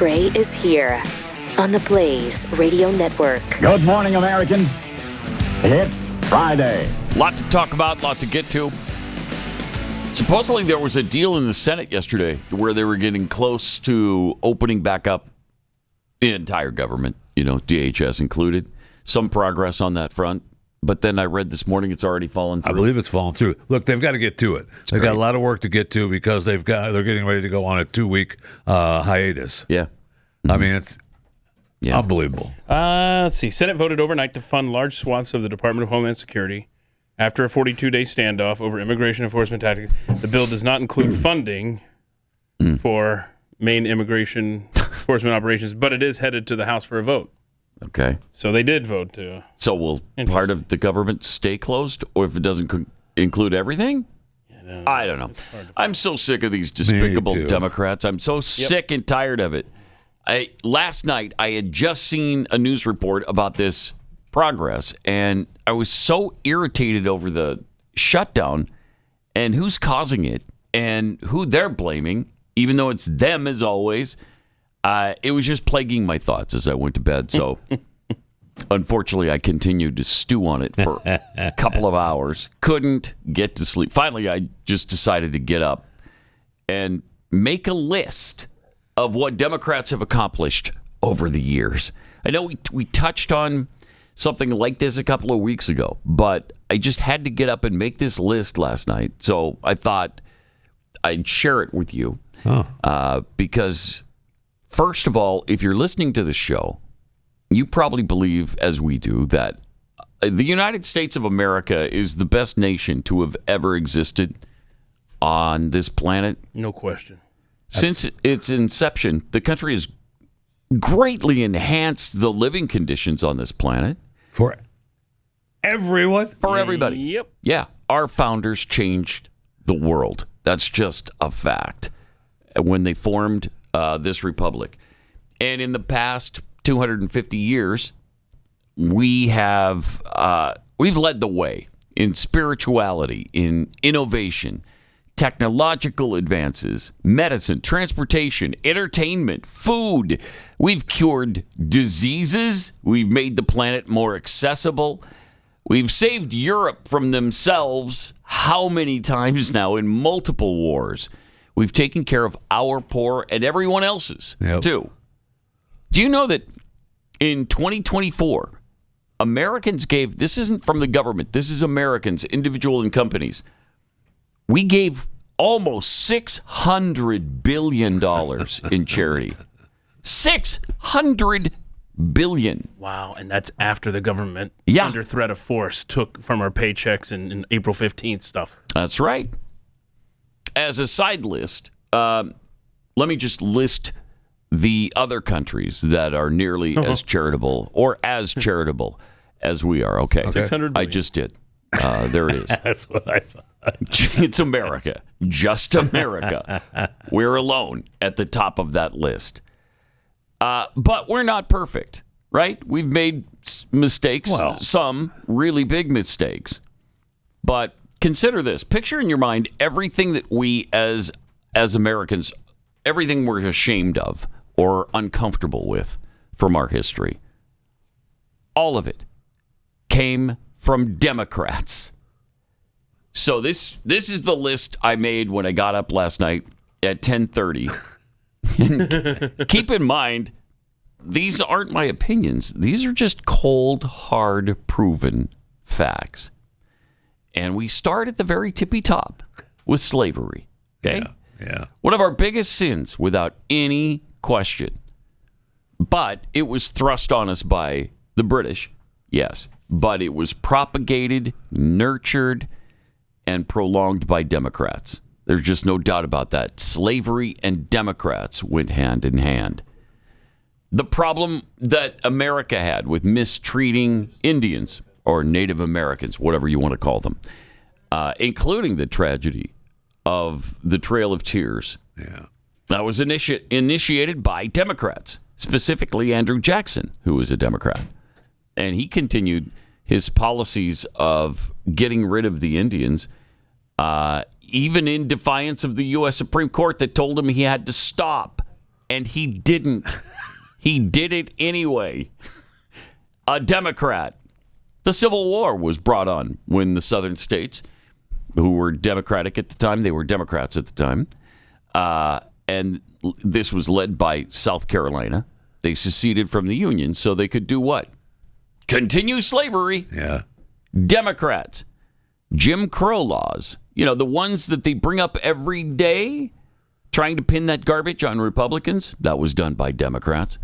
Gray is here on the Blaze Radio Network. Good morning, American. It's Friday. Lot to talk about, lot to get to. Supposedly there was a deal in the Senate yesterday where they were getting close to opening back up the entire government, DHS included. Some progress on that front. But then I read this morning it's already fallen through. I believe it's fallen through. Look, they've got to get to it. They've got a lot of work to get to because they're getting ready to go on a 2-week hiatus. Yeah. Mm-hmm. I mean, it's unbelievable. Let's see. Senate voted overnight to fund large swaths of the Department of Homeland Security after a 42-day standoff over immigration enforcement tactics. The bill does not include funding for main immigration enforcement operations, but it is headed to the House for a vote. Okay. So they did vote to. So will part of the government stay closed, or if it doesn't include everything? I don't know. I'm so sick of these despicable Democrats. I'm so sick and tired of it. Last night, I had just seen a news report about this progress, and I was so irritated over the shutdown and who's causing it and who they're blaming, even though it's them as always. It was just plaguing my thoughts as I went to bed. So, unfortunately, I continued to stew on it for a couple of hours. Couldn't get to sleep. Finally, I just decided to get up and make a list of what Democrats have accomplished over the years. I know we touched on something like this a couple of weeks ago, but I just had to get up and make this list last night. So I thought I'd share it with you because... First of all, if you're listening to the show, you probably believe, as we do, that the United States of America is the best nation to have ever existed on this planet. No question. Since its inception, the country has greatly enhanced the living conditions on this planet. For everyone? For everybody. Yep. Yeah. Our founders changed the world. That's just a fact. When they formed this republic. And in the past 250 years, we've led the way in spirituality, in innovation, technological advances, medicine, transportation, entertainment, food. We've cured diseases. We've made the planet more accessible. We've saved Europe from themselves how many times now in multiple wars. We've taken care of our poor and everyone else's, too. Do you know that in 2024, Americans gave, this isn't from the government, this is Americans, individual and companies, we gave almost $600 billion in charity. $600 billion. Wow, and that's after the government, under threat of force, took from our paychecks and April 15th stuff. That's right. As a side list, let me just list the other countries that are nearly as charitable or as charitable as we are. Okay. 600 billion. I just did. There it is. That's what I thought. It's America. Just America. We're alone at the top of that list. But we're not perfect, right? We've made mistakes, some really big mistakes. But consider this. Picture in your mind everything that we as Americans, everything we're ashamed of or uncomfortable with from our history. All of it came from Democrats. So this is the list I made when I got up last night at 10:30. And keep in mind, these aren't my opinions. These are just cold, hard, proven facts. And we start at the very tippy top with slavery. Okay? Yeah. One of our biggest sins, without any question. But it was thrust on us by the British, yes. But it was propagated, nurtured, and prolonged by Democrats. There's just no doubt about that. Slavery and Democrats went hand in hand. The problem that America had with mistreating Indians, or Native Americans, whatever you want to call them, including the tragedy of the Trail of Tears. Yeah. That was initiated by Democrats, specifically Andrew Jackson, who was a Democrat. And he continued his policies of getting rid of the Indians, even in defiance of the U.S. Supreme Court that told him he had to stop. and he didn't. He did it anyway. A Democrat. The Civil War was brought on when the southern states, who were Democratic at the time, they were Democrats at the time, and this was led by South Carolina. They seceded from the Union so they could do what? Continue slavery. Yeah. Democrats. Jim Crow laws, the ones that they bring up every day, trying to pin that garbage on Republicans, that was done by Democrats.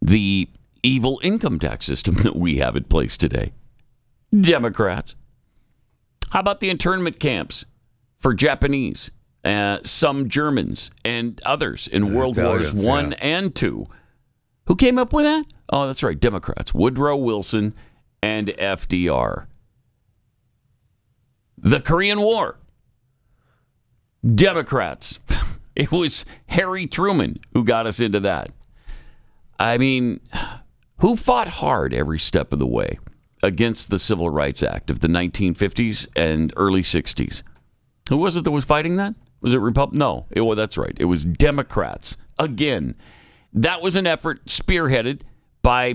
The evil income tax system that we have in place today, Democrats. How about the internment camps for Japanese, some Germans, and others in World Wars I and II? Who came up with that? Oh, that's right, Democrats. Woodrow Wilson and FDR. The Korean War. Democrats. It was Harry Truman who got us into that. I mean, who fought hard every step of the way against the Civil Rights Act of the 1950s and early 60s? Who was it that was fighting that? Was it Republicans? No, that's right. It was Democrats. Again, that was an effort spearheaded by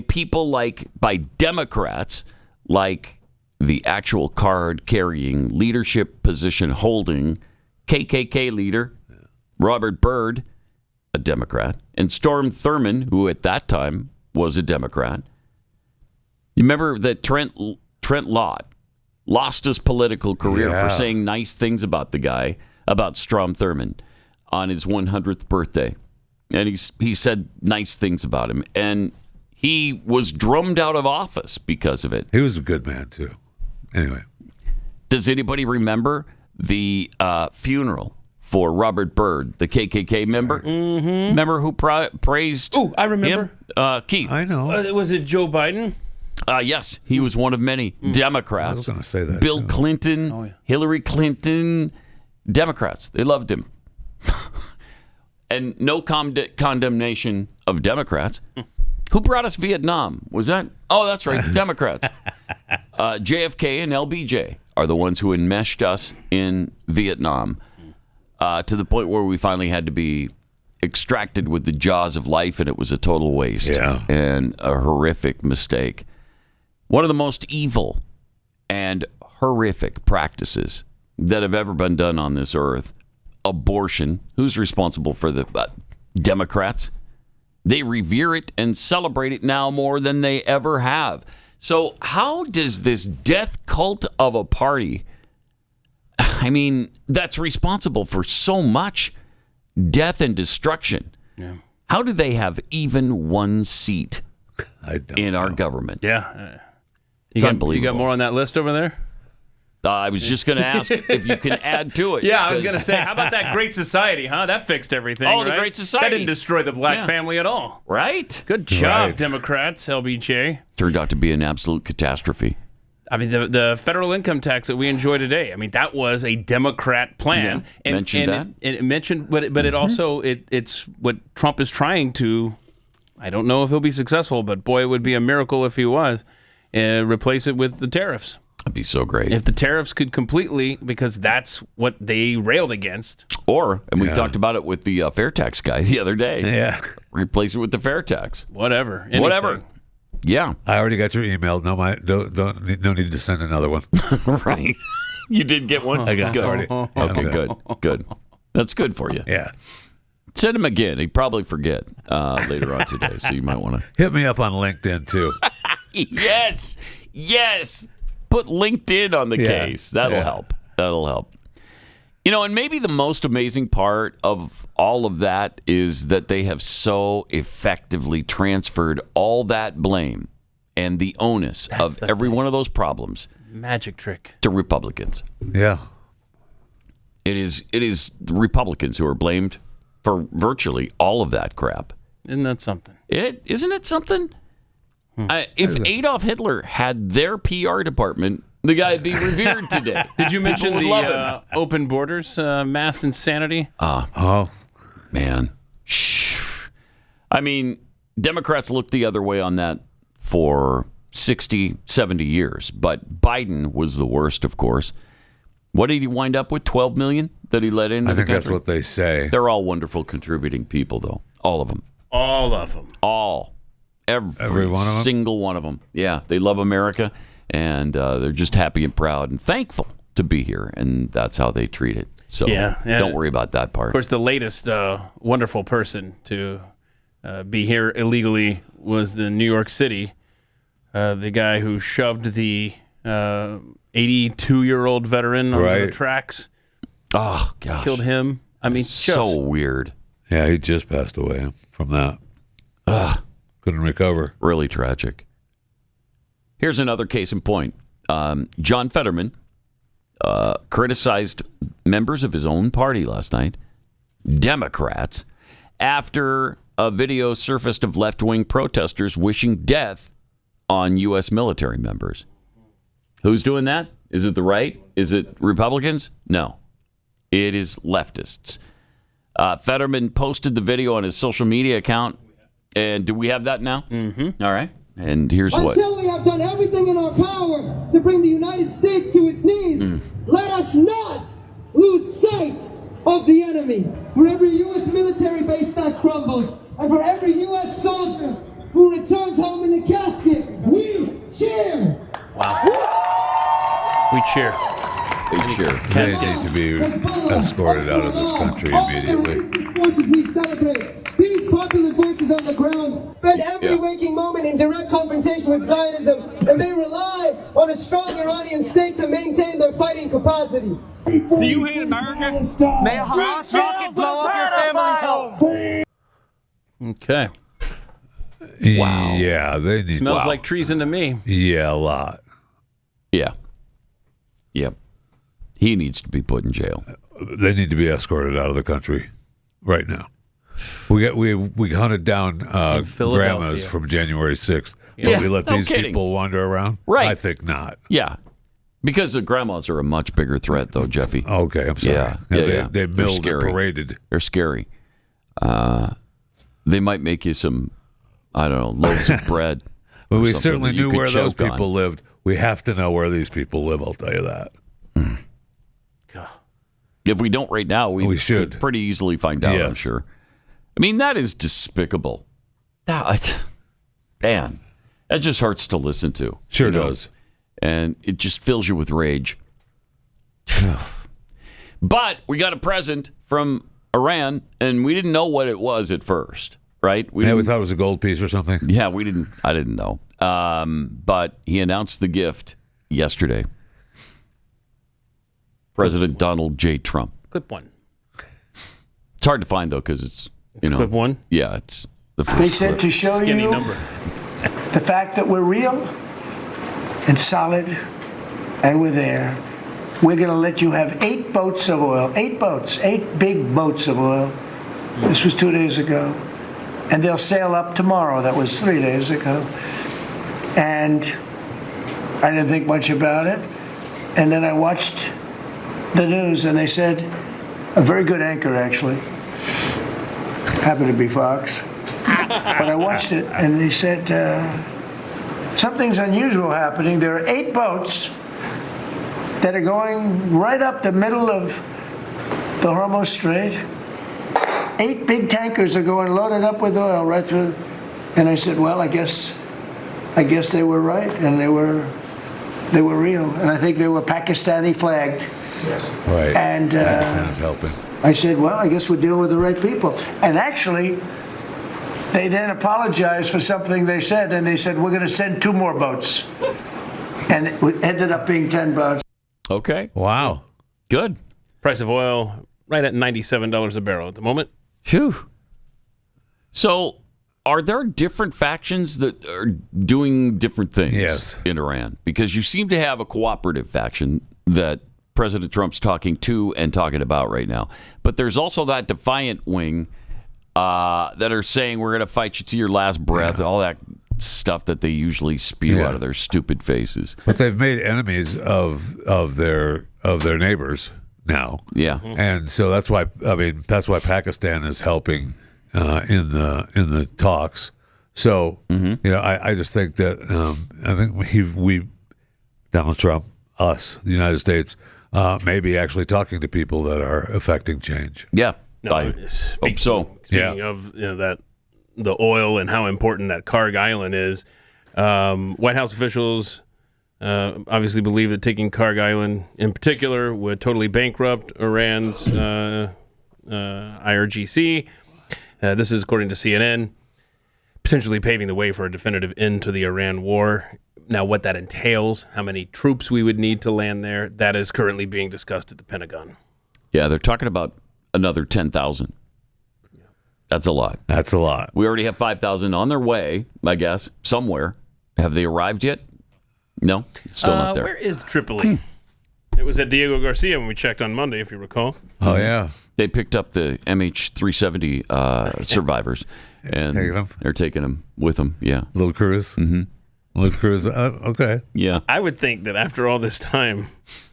by Democrats like the actual card-carrying, leadership position-holding KKK leader, Robert Byrd, a Democrat, and Storm Thurmond, who at that time was a Democrat. You remember that Trent Lott lost his political career for saying nice things about the guy, about Storm Thurmond, on his 100th birthday. And he said nice things about him. And he was drummed out of office because of it. He was a good man, too. Anyway. Does anybody remember the funeral for Robert Byrd, the KKK member? Mm-hmm. Remember who praised him? I remember. Keith. I know. Was it Joe Biden? Yes, he was one of many Democrats. I was going to say that. Bill Clinton, Hillary Clinton, Democrats. They loved him. And no condemnation of Democrats. Who brought us Vietnam? Was that? Oh, that's right, Democrats. JFK and LBJ are the ones who enmeshed us in Vietnam to the point where we finally had to be extracted with the jaws of life, and it was a total waste and a horrific mistake. One of the most evil and horrific practices that have ever been done on this earth. Abortion. Who's responsible for the Democrats? They revere it and celebrate it now more than they ever have. So how does this death cult of a party, that's responsible for so much death and destruction, how do they have even one seat in our government? Yeah. It's unbelievable. You got more on that list over there? I was just going to ask if you can add to it. Yeah, I was going to say, how about that Great Society, huh? That fixed everything, Oh, right? the Great Society. That didn't destroy the black family at all. Right? Good job, Democrats, LBJ. Turned out to be an absolute catastrophe. The federal income tax that we enjoy today, that was a Democrat plan. Yeah, It mentioned, but it also, it's what Trump is trying to, I don't know if he'll be successful, but boy, it would be a miracle if he was, replace it with the tariffs. That'd be so great. If the tariffs could completely, because that's what they railed against. And we talked about it with the fair tax guy the other day. Yeah. Replace it with the fair tax. Whatever. Yeah. I already got your email. No need to send another one. Right. You did get one? I got it already. Okay, good. That's good for you. Yeah. Send him again. He'd probably forget later on today, so you might want to. Hit me up on LinkedIn, too. Yes. Put LinkedIn on the case. That'll help. And maybe the most amazing part of all of that is that they have so effectively transferred all that blame and the onus of every one of those problems. Magic trick. To Republicans. Yeah. It is the Republicans who are blamed for virtually all of that crap. Isn't that something? Isn't it something? If Adolf Hitler had their PR department, the guy would be revered today. Did you mention the open borders, mass insanity? Man. Democrats looked the other way on that for 60, 70 years, but Biden was the worst, of course. What did he wind up with? 12 million that he let into the country? I think that's what they say. They're all wonderful contributing people, though. All of them. All of them. All. Every one of them? single one of them. Yeah, they love America, and they're just happy and proud and thankful to be here, and that's how they treat it. So don't worry about that part. Of course, the latest wonderful person to be here illegally was the New York City, the guy who shoved the 82-year-old veteran on the tracks. Oh, gosh. Killed him. I mean, so weird. Yeah, he just passed away from that. Couldn't recover. Really tragic. Here's another case in point. John Fetterman criticized members of his own party last night, Democrats, after a video surfaced of left-wing protesters wishing death on U.S. military members. Who's doing that? Is it the right? Is it Republicans? No. It is leftists. Fetterman posted the video on his social media account. And do we have that now? Mm-hmm. All right. And here's what. Until we have done everything in our power to bring the United States to its knees, let us not lose sight of the enemy. For every U.S. military base that crumbles, and for every U.S. soldier who returns home in a casket, we cheer. Wow. We cheer. We cheer. They need to be escorted out of this country immediately. All the forces we celebrate. These popular voices on the ground spend every waking moment in direct confrontation with Zionism, and they rely on a strong Iranian state to maintain their fighting capacity. Do you hate America? May a Hamas rocket blow up your family's home. Okay. Wow. Yeah, they need. Smells like treason to me. Yeah, a lot. Yeah. Yep. He needs to be put in jail. They need to be escorted out of the country right now. We hunted down grandmas from January 6th. Yeah, But we let no these kidding. people wander around? Right. I think not. Yeah. Because the grandmas are a much bigger threat, though, Jeffy. Okay, I'm sorry. Yeah. They They're milled and scary. paraded. They're scary. They might make you some, I don't know, loaves of bread. But we something certainly that you knew could where those choke on. people lived. We have to know where these people live, I'll tell you that. If we don't right now, we should could pretty easily find out, I'm Yes. sure. I mean, that is despicable. Man, that just hurts to listen to. Sure you know? does. And it just fills you with rage. But we got a present from Iran, and we didn't know what it was at first, right? We thought it was a gold piece or something. Yeah, we didn't. I didn't know. But he announced the gift yesterday. President Donald J. Trump. Clip one. It's hard to find, though, because it's, clip one? Yeah, it's the first They said clip. to show Skinny you number. the fact that we're real and solid and we're there. We're going to let you have 8 boats of oil. 8 boats. 8 big boats of oil. This was 2 days ago. And they'll sail up tomorrow. That was 3 days ago. And I didn't think much about it. And then I watched the news, and they said, a very good anchor, actually. Happened to be Fox. But I watched it, and he said, something's unusual happening. There are 8 boats that are going right up the middle of the Hormuz Strait. 8 big tankers are going loaded up with oil right through. And I said, well, I guess they were right, and they were real. And I think they were Pakistani flagged. Yes. Right. And Pakistan is helping. I said, well, I guess we're dealing with the right people. And actually, they then apologized for something they said, and they said, we're going to send 2 more boats. And it ended up being 10 boats. Okay. Wow. Good. Price of oil right at $97 a barrel at the moment. Phew. So, are there different factions that are doing different things in Iran? Because you seem to have a cooperative faction that President Trump's talking to and talking about right now. But there's also that defiant wing that are saying we're going to fight you to your last breath, all that stuff that they usually spew out of their stupid faces. But they've made enemies of their neighbors now. Yeah. And so that's why Pakistan is helping in the talks. So I just think that I think we Donald Trump, us, the United States, may be actually talking to people that are affecting change. Yeah. No, I hope so. Speaking of that, the oil and how important that Karg Island is, White House officials obviously believe that taking Karg Island in particular would totally bankrupt Iran's IRGC. This is according to CNN, potentially paving the way for a definitive end to the Iran war. Now, what that entails, how many troops we would need to land there, that is currently being discussed at the Pentagon. Yeah, they're talking about another 10,000. That's a lot. That's a lot. We already have 5,000 on their way, I guess, somewhere. Have they arrived yet? No, still not there. Where is Tripoli? It was at Diego Garcia when we checked on Monday, if you recall. Oh, yeah. They picked up the MH370 survivors, and they're taking them with them. Yeah, little cruise. Mm-hmm. Little cruise. Okay. Yeah. I would think that after all this time,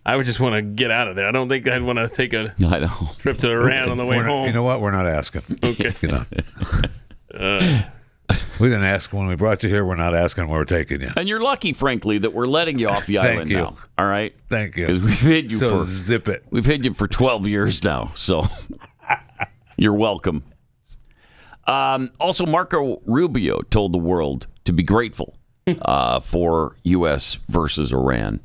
I would just want to get out of there. I don't think I'd want to take a trip to Iran on the way home. You know what? We're not asking. Okay. We didn't ask when we brought you here. We're not asking where we're taking you. And you're lucky, frankly, that we're letting you off the island now. All right? Thank you. Because we've hid you for zip it. We've hid you for 12 years now, so you're welcome. Also, Marco Rubio told the world to be grateful for U.S. versus Iran.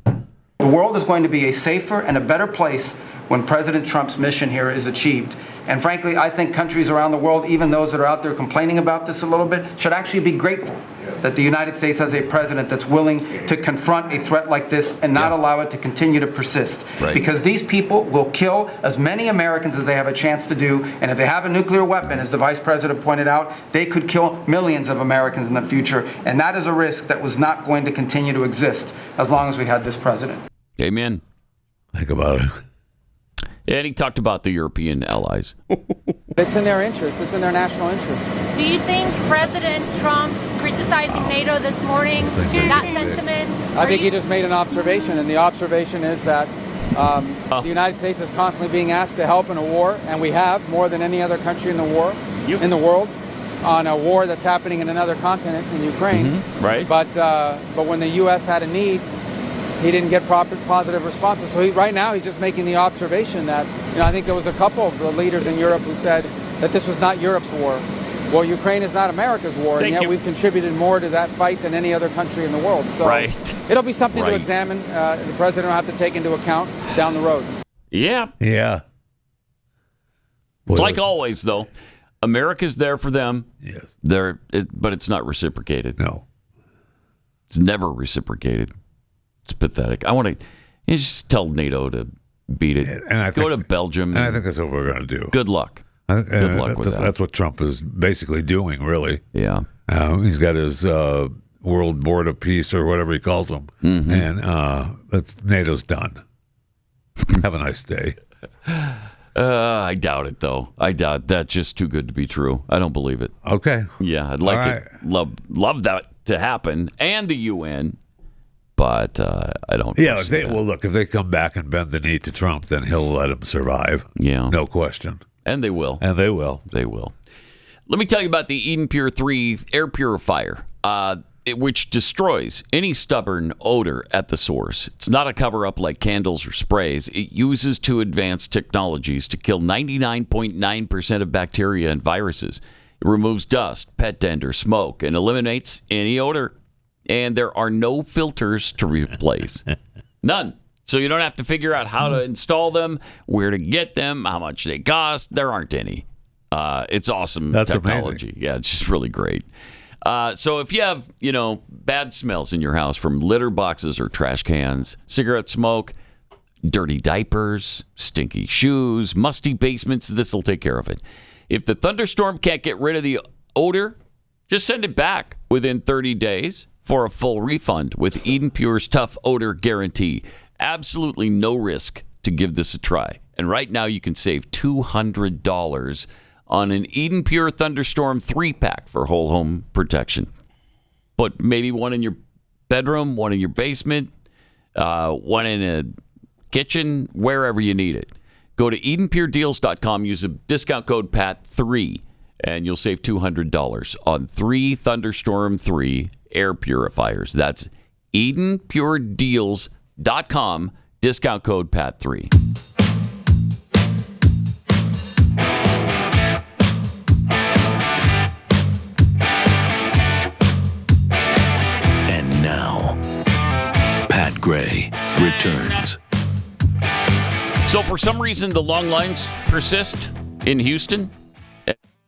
The world is going to be a safer and a better place when President Trump's mission here is achieved. And frankly, I think countries around the world, even those that are out there complaining about this a little bit, should actually be grateful that the United States has a president that's willing to confront a threat like this and not allow it to continue to persist. Right. Because these people will kill as many Americans as they have a chance to do. And if they have a nuclear weapon, as the vice president pointed out, they could kill millions of Americans in the future. And that is a risk that was not going to continue to exist as long as we had this president. Amen. Think about it. And he talked about the European allies. It's in their interest. It's in their national interest. Do you think President Trump criticizing NATO this morning, that sentiment? I think he just made an observation, and the observation is that the United States is constantly being asked to help in a war, and we have more than any other country in the world, on a war that's happening in another continent, in Ukraine. Mm-hmm. Right. But when the U.S. had a need, he didn't get positive responses. So right now he's just making the observation that, I think there was a couple of the leaders in Europe who said that this was not Europe's war. Well, Ukraine is not America's war, and yet we've contributed more to that fight than any other country in the world. So it'll be something to examine. The president will have to take into account down the road. Yeah. Yeah. Like always, though, America's there for them. Yes. But it's not reciprocated. No. It's never reciprocated. It's pathetic. I want to just tell NATO to beat it. And go to Belgium. And I think that's what we're going to do. Good luck. Good luck with that. That's what Trump is basically doing, really. Yeah. He's got his World Board of Peace or whatever he calls them. Mm-hmm. And NATO's done. Have a nice day. I doubt it, though. I doubt that's just too good to be true. I don't believe it. Okay. Yeah, I'd like love that to happen, and the UN. But I don't. Yeah, if they come back and bend the knee to Trump, then he'll let him survive. Yeah, no question. And they will. They will. Let me tell you about the Eden Pure 3 air purifier, which destroys any stubborn odor at the source. It's not a cover-up like candles or sprays. It uses two advanced technologies to kill 99.9% of bacteria and viruses. It removes dust, pet dander, smoke, and eliminates any odor. And there are no filters to replace. None. So you don't have to figure out how to install them, where to get them, how much they cost. There aren't any. It's awesome technology. Amazing. Yeah, it's just really great. So if you have, bad smells in your house from litter boxes or trash cans, cigarette smoke, dirty diapers, stinky shoes, musty basements, this will take care of it. If the thunderstorm can't get rid of the odor, just send it back within 30 days. For a full refund with Eden Pure's tough odor guarantee. Absolutely no risk to give this a try. And right now you can save $200 on an Eden Pure Thunderstorm 3-pack for whole home protection. But maybe one in your bedroom, one in your basement, one in a kitchen, wherever you need it. Go to EdenPureDeals.com, use the discount code PAT3, and you'll save $200 on 3 Thunderstorm 3 air purifiers. That's EdenPureDeals.com, discount code PAT3. Matt Gray returns. So for some reason, the long lines persist in Houston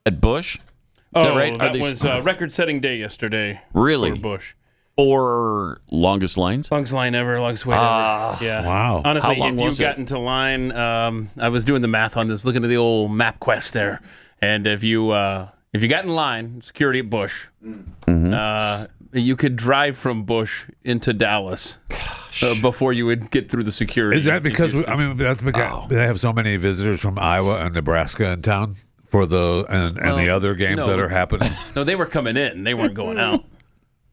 at Bush. Is that right? That was record-setting day yesterday. Really? For Bush. Or longest lines? Longest line ever, longest wait ever. Yeah. Wow. Honestly, How long if was you it? got into line, I was doing the math on this, looking at the old MapQuest there, and if you got in line, security at Bush, you could drive from Bush into Dallas before you would get through the security. Is that because that's because they have so many visitors from Iowa and Nebraska in town for the the other games that are happening? No, they were coming in. They weren't going out.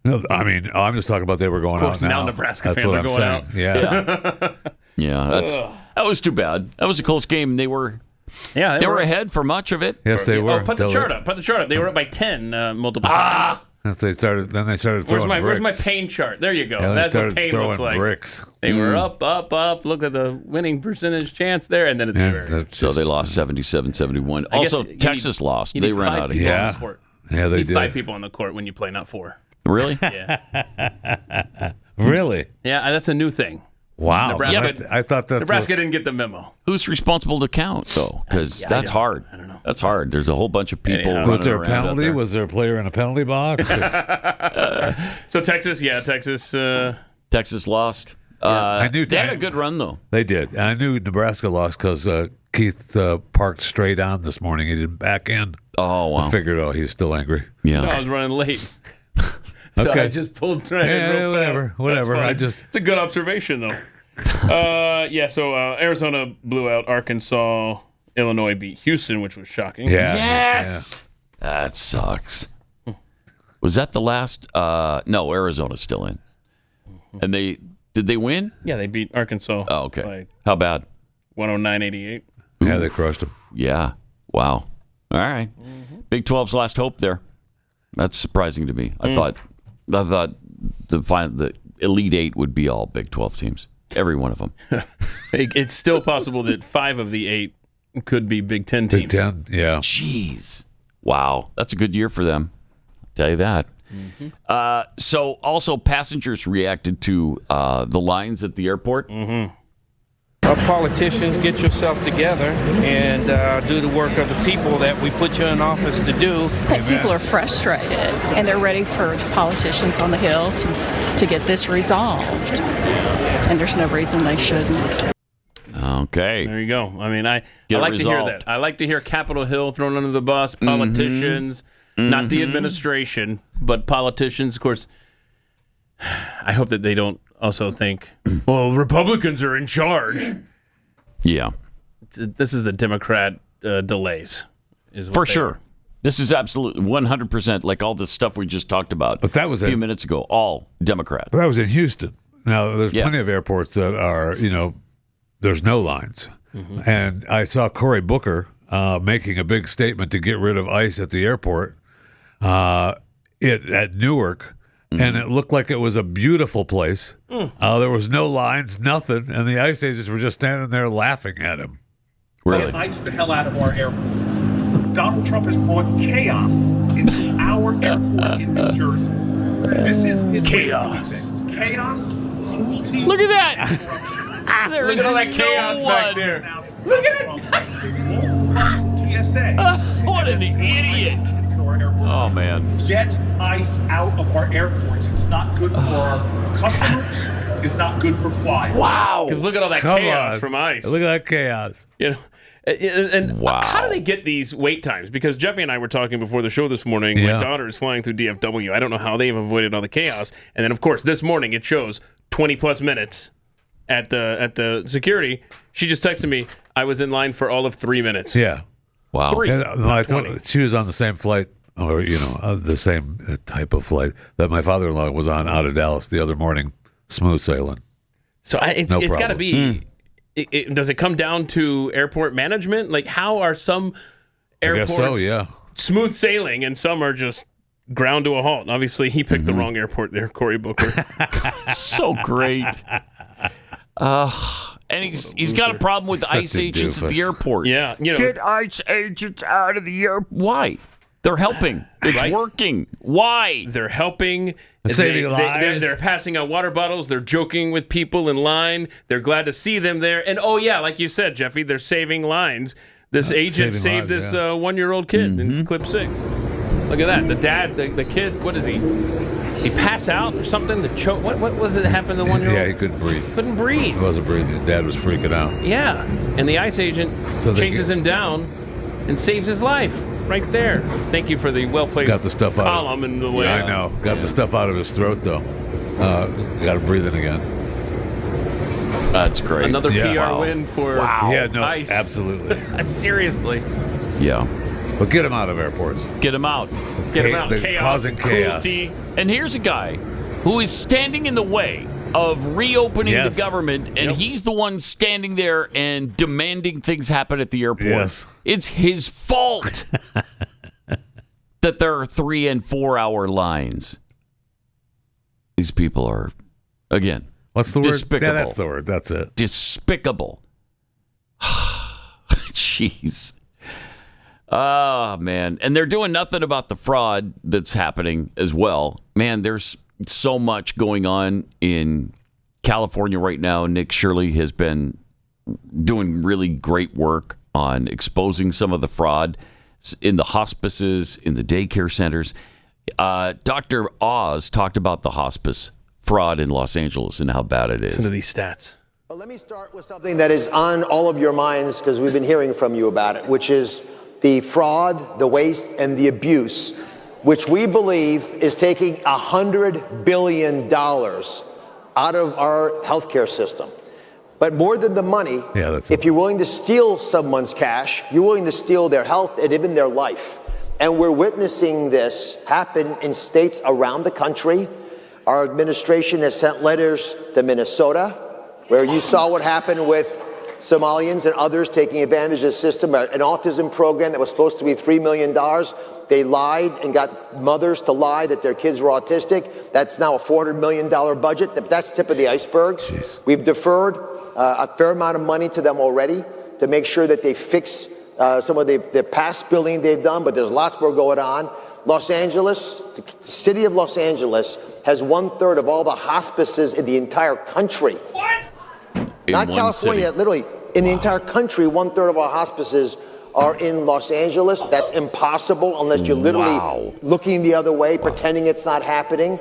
No, I mean, I'm just talking about they were going Of course, out now now. Nebraska That's fans what are I'm going saying. out. Yeah. Yeah, that was too bad. That was a close game. They were ahead for much of it. Yes, they were. Oh, put the chart up. They were up by 10 multiple times. Then they started throwing bricks. Where's my pain chart? There you go. Yeah, they That's what started pain throwing looks like. bricks. They were up. Look at the winning percentage chance there, and then at the very. So they lost 77-71. I guess Also, you Texas lost. you They need ran 5 out of people on gas. the court. Yeah, they You need did. 5 people on the court when you play, not 4. Really? Yeah. Really? Yeah, that's a new thing. Wow. Nebraska, I thought that Nebraska didn't get the memo. Who's responsible to count, though? Because that's hard. I don't know. That's hard. There's a whole bunch of people. Was there a running around out penalty? there. Was there a player in a penalty box? So Texas. Texas lost. I knew they had a good run, though. They did. And I knew Nebraska lost because Keith parked straight on this morning. He didn't back in. Oh, wow. I figured, he's still angry. Yeah. No, I was running late. So Okay. I just pulled real fast. Whatever. That's fine. It's a good observation, though. So Arizona blew out Arkansas. Illinois beat Houston, which was shocking. Yeah. Yes. That sucks. Was that the last? No, Arizona's still in. And did they win? Yeah, they beat Arkansas. Oh, okay. By How bad? 109-88. Yeah, they crushed them. Yeah. Wow. All right. Big 12's last hope there. That's surprising to me. I thought the Elite Eight would be all Big 12 teams. Every one of them. It's still possible that 5 of the 8 could be Big 10 teams. Big 10, yeah. Jeez. Wow. That's a good year for them. I'll tell you that. So also passengers reacted to the lines at the airport. Politicians, get yourself together and do the work of the people that we put you in office to do. People are frustrated and they're ready for the politicians on the Hill to get this resolved. And there's no reason they shouldn't. Okay. There you go. I mean, I Get it like to hear resolved. that. I like to hear Capitol Hill thrown under the bus, politicians, not the administration, but politicians. Of course, I hope that they don't also think, well, Republicans are in charge. Yeah. This is the Democrat delays. Is what For they sure. are. This is absolutely 100% like all the stuff we just talked about. But that was a few minutes ago. All Democrat. But that was in Houston. Now, there's plenty of airports that are, there's no lines. And I saw Cory Booker making a big statement to get rid of ICE at the airport at Newark. And it looked like it was a beautiful place. There was no lines, nothing. And the ICE agents were just standing there laughing at him. Get ICE the hell out of our airports. Donald Trump has brought chaos into our airport in New Jersey. This is chaos. Chaos, cruelty. Look at that. Look at all that chaos back there. Look at it. TSA. What an idiot. Oh, man. Get ICE out of our airports. It's not good for our customers. It's not good for flyers. Wow. Because look at all that Come chaos on. from ICE. Look at that chaos. And how do they get these wait times? Because Jeffy and I were talking before the show this morning. Yeah. My daughter is flying through DFW. I don't know how they've avoided all the chaos. And then, of course, this morning it shows 20-plus minutes at the security. She just texted me, I was in line for all of 3 minutes. Yeah. Wow. 3. And I thought she was on the same flight, or the same type of flight that my father-in-law was on out of Dallas the other morning, smooth sailing. So it's got to be. Does it come down to airport management? Like, how are some airports I guess so, yeah. smooth sailing and some are just ground to a halt? Obviously, he picked the wrong airport there, Cory Booker. So great. And he's got a problem with Such ICE a agents at the doofus. airport. Yeah, Get ICE agents out of the airport. Why? They're helping. It's working. Why? They're helping. Saving lives. They're passing out water bottles. They're joking with people in line. They're glad to see them there. And, like you said, Jeffy, they're saving lines. This agent saved this 1-year-old kid in clip 6. Look at that. The dad, the kid, what is he? Did he pass out or something? The choke? What was it that happened to the 1-year-old? Yeah, he couldn't breathe. Couldn't breathe. He wasn't breathing. The dad was freaking out. Yeah. And the ICE agent chases him down and saves his life right there. Thank you for the well-placed column in the way. Yeah, I know. Got the stuff out of his throat, though. Got him breathing again. That's great. Another PR win for ICE. Absolutely. Seriously. Yeah. But get him out of airports. Get him out. Get him out. Chaos, causing chaos. cruelty. And here's a guy who is standing in the way of reopening the government, and he's the one standing there and demanding things happen at the airport. Yes. It's his fault that there are 3 and 4 hour lines. These people are, again, what's the word? Despicable. Yeah, that's the word. That's it. Despicable. Jeez. Oh, man. And they're doing nothing about the fraud that's happening as well. Man, there's so much going on in California right now. Nick Shirley has been doing really great work on exposing some of the fraud in the hospices, in the daycare centers. Dr. Oz talked about the hospice fraud in Los Angeles and how bad it is. Listen to these stats. Well, let me start with something that is on all of your minds because we've been hearing from you about it, which is the fraud, the waste, and the abuse, which we believe is taking $100 billion out of our healthcare system. But more than the money, if you're willing to steal someone's cash, you're willing to steal their health and even their life. And we're witnessing this happen in states around the country. Our administration has sent letters to Minnesota, where you saw what happened with Somalians and others taking advantage of the system, an autism program that was supposed to be $3 million. They lied and got mothers to lie that their kids were autistic. That's now a $400 million budget. That's tip of the iceberg. Jeez. We've deferred a fair amount of money to them already to make sure that they fix some of the past billing they've done, but there's lots more going on. Los Angeles, the city of Los Angeles, has 1/3 of all the hospices in the entire country. What? Not California, literally. In the entire country, 1/3 of our hospices are in Los Angeles. That's impossible unless you're literally looking the other way, pretending it's not happening.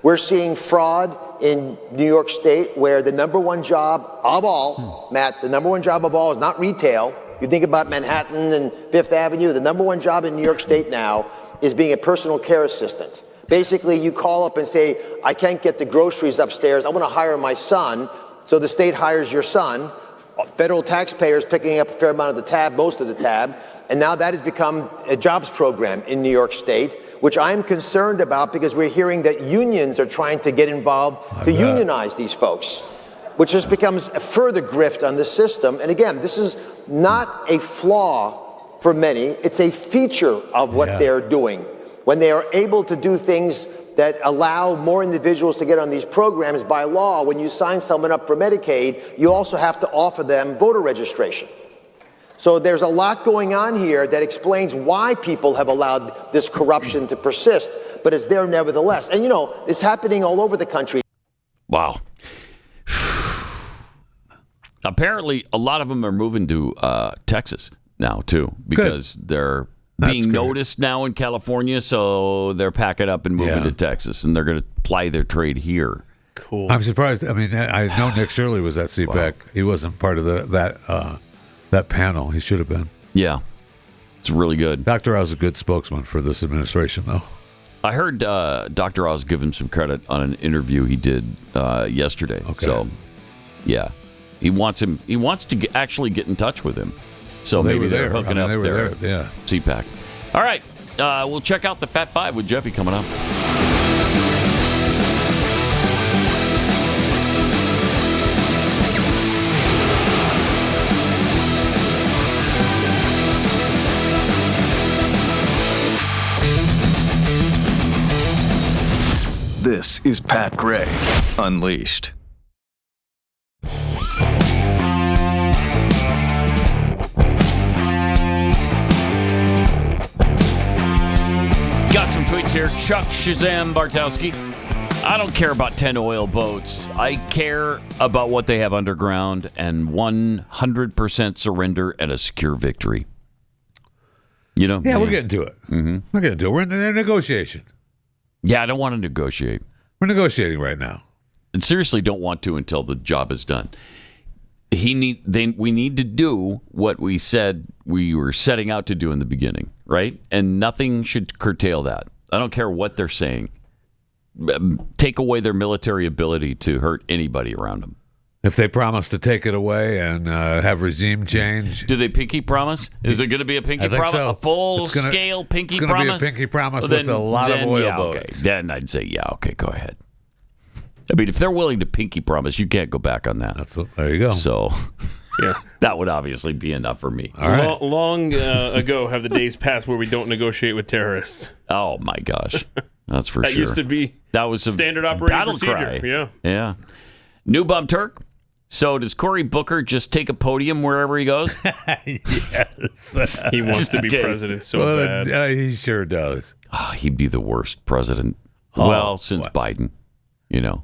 We're seeing fraud in New York State, where the number one job of all, Matt, the number one job of all is not retail. You think about Manhattan and Fifth Avenue, the number one job in New York State now is being a personal care assistant. Basically, you call up and say, I can't get the groceries upstairs. I want to hire my son. So the state hires your son. Federal taxpayers picking up a fair amount of the tab, most of the tab. And now that has become a jobs program in New York State, which I'm concerned about because we're hearing that unions are trying to get involved to unionize these folks, which just becomes a further grift on the system. And again, this is not a flaw for many. It's a feature of what they're doing. When they are able to do things that allow more individuals to get on these programs by law, when you sign someone up for Medicaid, you also have to offer them voter registration. So there's a lot going on here that explains why people have allowed this corruption to persist, but it's there nevertheless. And, you know, it's happening all over the country. Wow. Apparently, a lot of them are moving to Texas now, too, because they're being noticed now in California, so they're packing up and moving to Texas, and they're going to ply their trade here. Cool. I'm surprised. I mean, I know Nick Shirley was at CPAC. Wow. He wasn't part of that panel. He should have been. Yeah. It's really good. Dr. Oz is a good spokesman for this administration, though. I heard Dr. Oz give him some credit on an interview he did yesterday. Okay. So, yeah. He wants to actually get in touch with him. So maybe they're hooking up there at CPAC. All right. We'll check out the Fat Five with Jeffy coming up. This is Pat Gray Unleashed. here. Chuck Shazam Bartowski. I don't care about 10 oil boats. I care about what they have underground and 100% surrender and a secure victory. You know? Yeah, we're getting to it. Mm-hmm. We're getting to it. We're in a negotiation. Yeah, I don't want to negotiate. We're negotiating right now. And seriously don't want to until the job is done. We need to do what we said we were setting out to do in the beginning, right? And nothing should curtail that. I don't care what they're saying. Take away their military ability to hurt anybody around them. If they promise to take it away and have regime change. Do they pinky promise? Is it going to be a pinky promise? So. A full-scale pinky promise? It's going to be a pinky promise with a lot of oil boats. Okay. Then I'd say, okay, go ahead. I mean, if they're willing to pinky promise, you can't go back on that. There you go. So, yeah, that would obviously be enough for me. All right. Long ago have the days passed where we don't negotiate with terrorists. Oh, my gosh. That's for that sure. Used to be that was a standard operating battle procedure. Cry. Yeah. New Bum Turk. So does Cory Booker just take a podium wherever he goes? Yes. He wants to be president so bad. He sure does. Oh, he'd be the worst president. Since Biden, you know.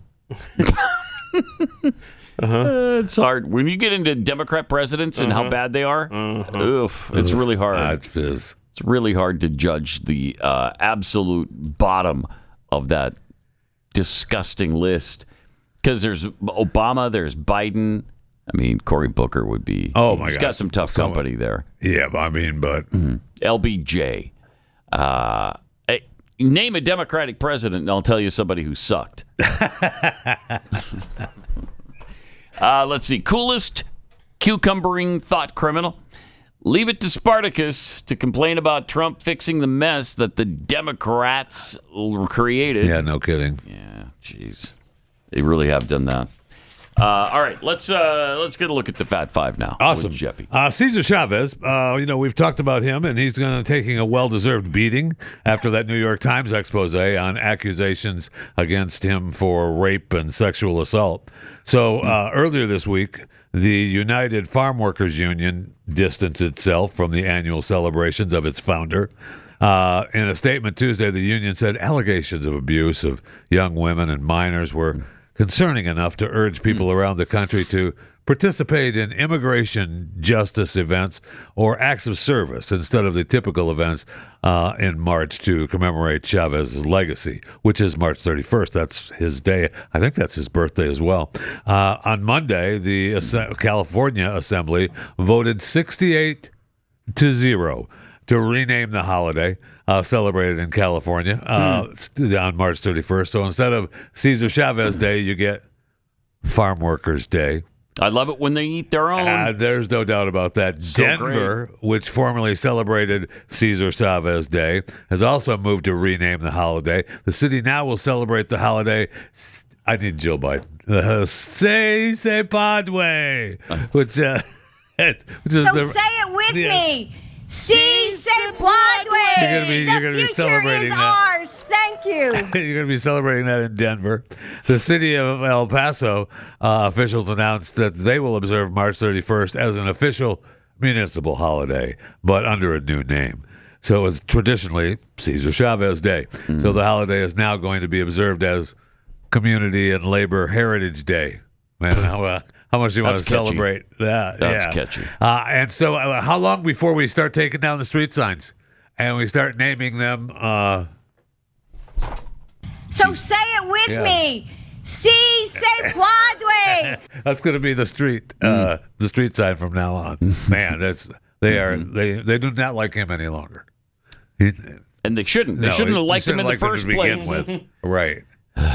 It's hard when you get into Democrat presidents and how bad they are. Oof, it's really hard. It's really hard to judge the absolute bottom of that disgusting list because there's Obama, there's Biden. I mean, Cory Booker would be. Oh my God, he's got some tough company there. Yeah, I mean, but LBJ. Name a Democratic president, and I'll tell you somebody who sucked. Let's see. Coolest cucumbering thought criminal. Leave it to Spartacus to complain about Trump fixing the mess that the Democrats created. Yeah, no kidding. Yeah, jeez. They really have done that. All right, let's get a look at the Fat Five now. Awesome, with Jeffy. Cesar Chavez. We've talked about him, and he's going to taking a well-deserved beating after that New York Times expose on accusations against him for rape and sexual assault. So earlier this week, the United Farm Workers Union distanced itself from the annual celebrations of its founder. In a statement Tuesday, the union said allegations of abuse of young women and minors were concerning enough to urge people around the country to participate in immigration justice events or acts of service instead of the typical events in March to commemorate Chavez's legacy, which is March 31st. That's his day. I think that's his birthday as well. On Monday, the California Assembly voted 68-0 to rename the holiday celebrated in California on March 31st. So instead of Cesar Chavez Day, you get Farm Workers Day. I love it when they eat their own. There's no doubt about that. So Denver, which formerly celebrated Cesar Chavez Day, has also moved to rename the holiday. The city now will celebrate the holiday. I need Jill Biden. Se Padre, which is so say it with me. Si se puede. You're gonna be celebrating that. Ours. Thank you. You're going to be celebrating that in Denver. The city of El Paso officials announced that they will observe March 31st as an official municipal holiday, but under a new name. So it was traditionally Cesar Chavez Day. So the holiday is now going to be observed as Community and Labor Heritage Day. Man, how much do you want to celebrate that? That's catchy. And so how long before we start taking down the street signs and we start naming them? So say it with me. Si se puede. That's going to be the street sign from now on. Man, they do not like him any longer. And they shouldn't. They shouldn't have liked him in the first place. Right.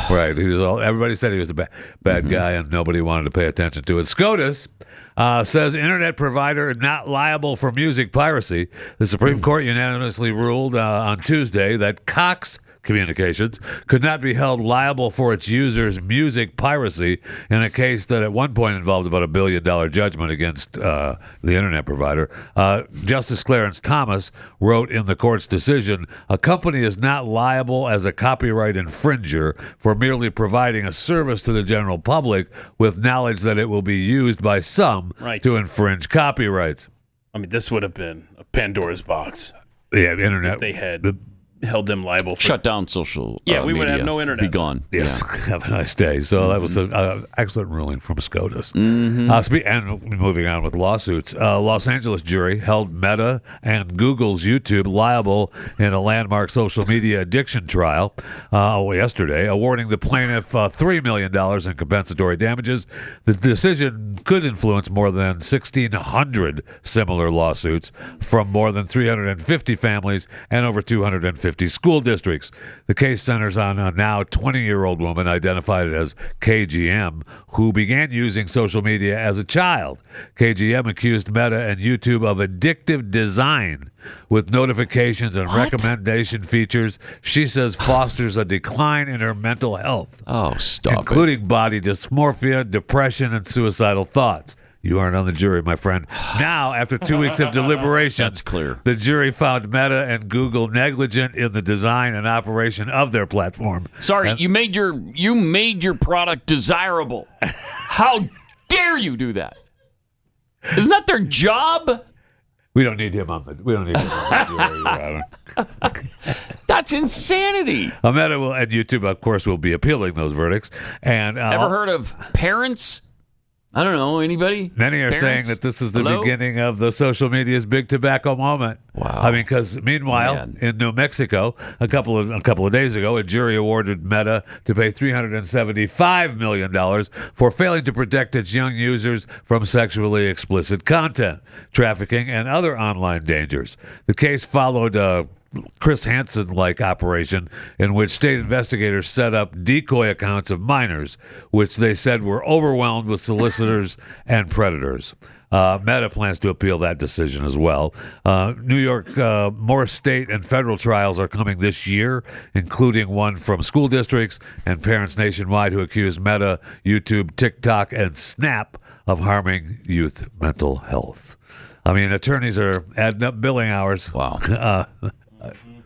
Right. Everybody said he was a bad guy, and nobody wanted to pay attention to it. SCOTUS says internet provider not liable for music piracy. The Supreme Court unanimously ruled on Tuesday that Cox Communications could not be held liable for its users' music piracy in a case that at one point involved about $1 billion judgment against the internet provider. Justice Clarence Thomas wrote in the court's decision, a company is not liable as a copyright infringer for merely providing a service to the general public with knowledge that it will be used by some to infringe copyrights. I mean, this would have been a Pandora's box. Yeah, internet. If they had held them liable for shut down social. Yeah, we would media. have no internet. Be gone. Yes, Yeah. have a nice day. So that was an excellent ruling from SCOTUS. And moving on with lawsuits, Los Angeles jury held Meta and Google's YouTube liable in a landmark social media addiction trial yesterday, awarding the plaintiff $3 million in compensatory damages. The decision could influence more than 1,600 similar lawsuits from more than 350 families and over 250 school districts. The case centers on a now 20-year-old woman identified as KGM, who began using social media as a child. KGM accused Meta and YouTube of addictive design with notifications and recommendation features she says fosters a decline in her mental health. Oh, stop including body dysmorphia, depression, and suicidal thoughts. You aren't on the jury, my friend. Now, after 2 weeks of deliberation, That's clear. The jury found Meta and Google negligent in the design and operation of their platform. Sorry, you made your product desirable. How dare you do that? Isn't that their job? We don't need him on the jury. That's insanity. Meta and YouTube, of course, will be appealing those verdicts. And ever heard of parents? I don't know. Anybody? Many are Parents? saying that this is the Hello? beginning of the social media's big tobacco moment. Wow. I mean, because meanwhile, in New Mexico, a couple of days ago, a jury awarded Meta to pay $375 million for failing to protect its young users from sexually explicit content, trafficking, and other online dangers. The case followed Chris Hansen-like operation in which state investigators set up decoy accounts of minors, which they said were overwhelmed with solicitors and predators. Meta plans to appeal that decision as well. New York, more state and federal trials are coming this year, including one from school districts and parents nationwide who accuse Meta, YouTube, TikTok, and Snap of harming youth mental health. I mean, attorneys are adding up billing hours. Wow.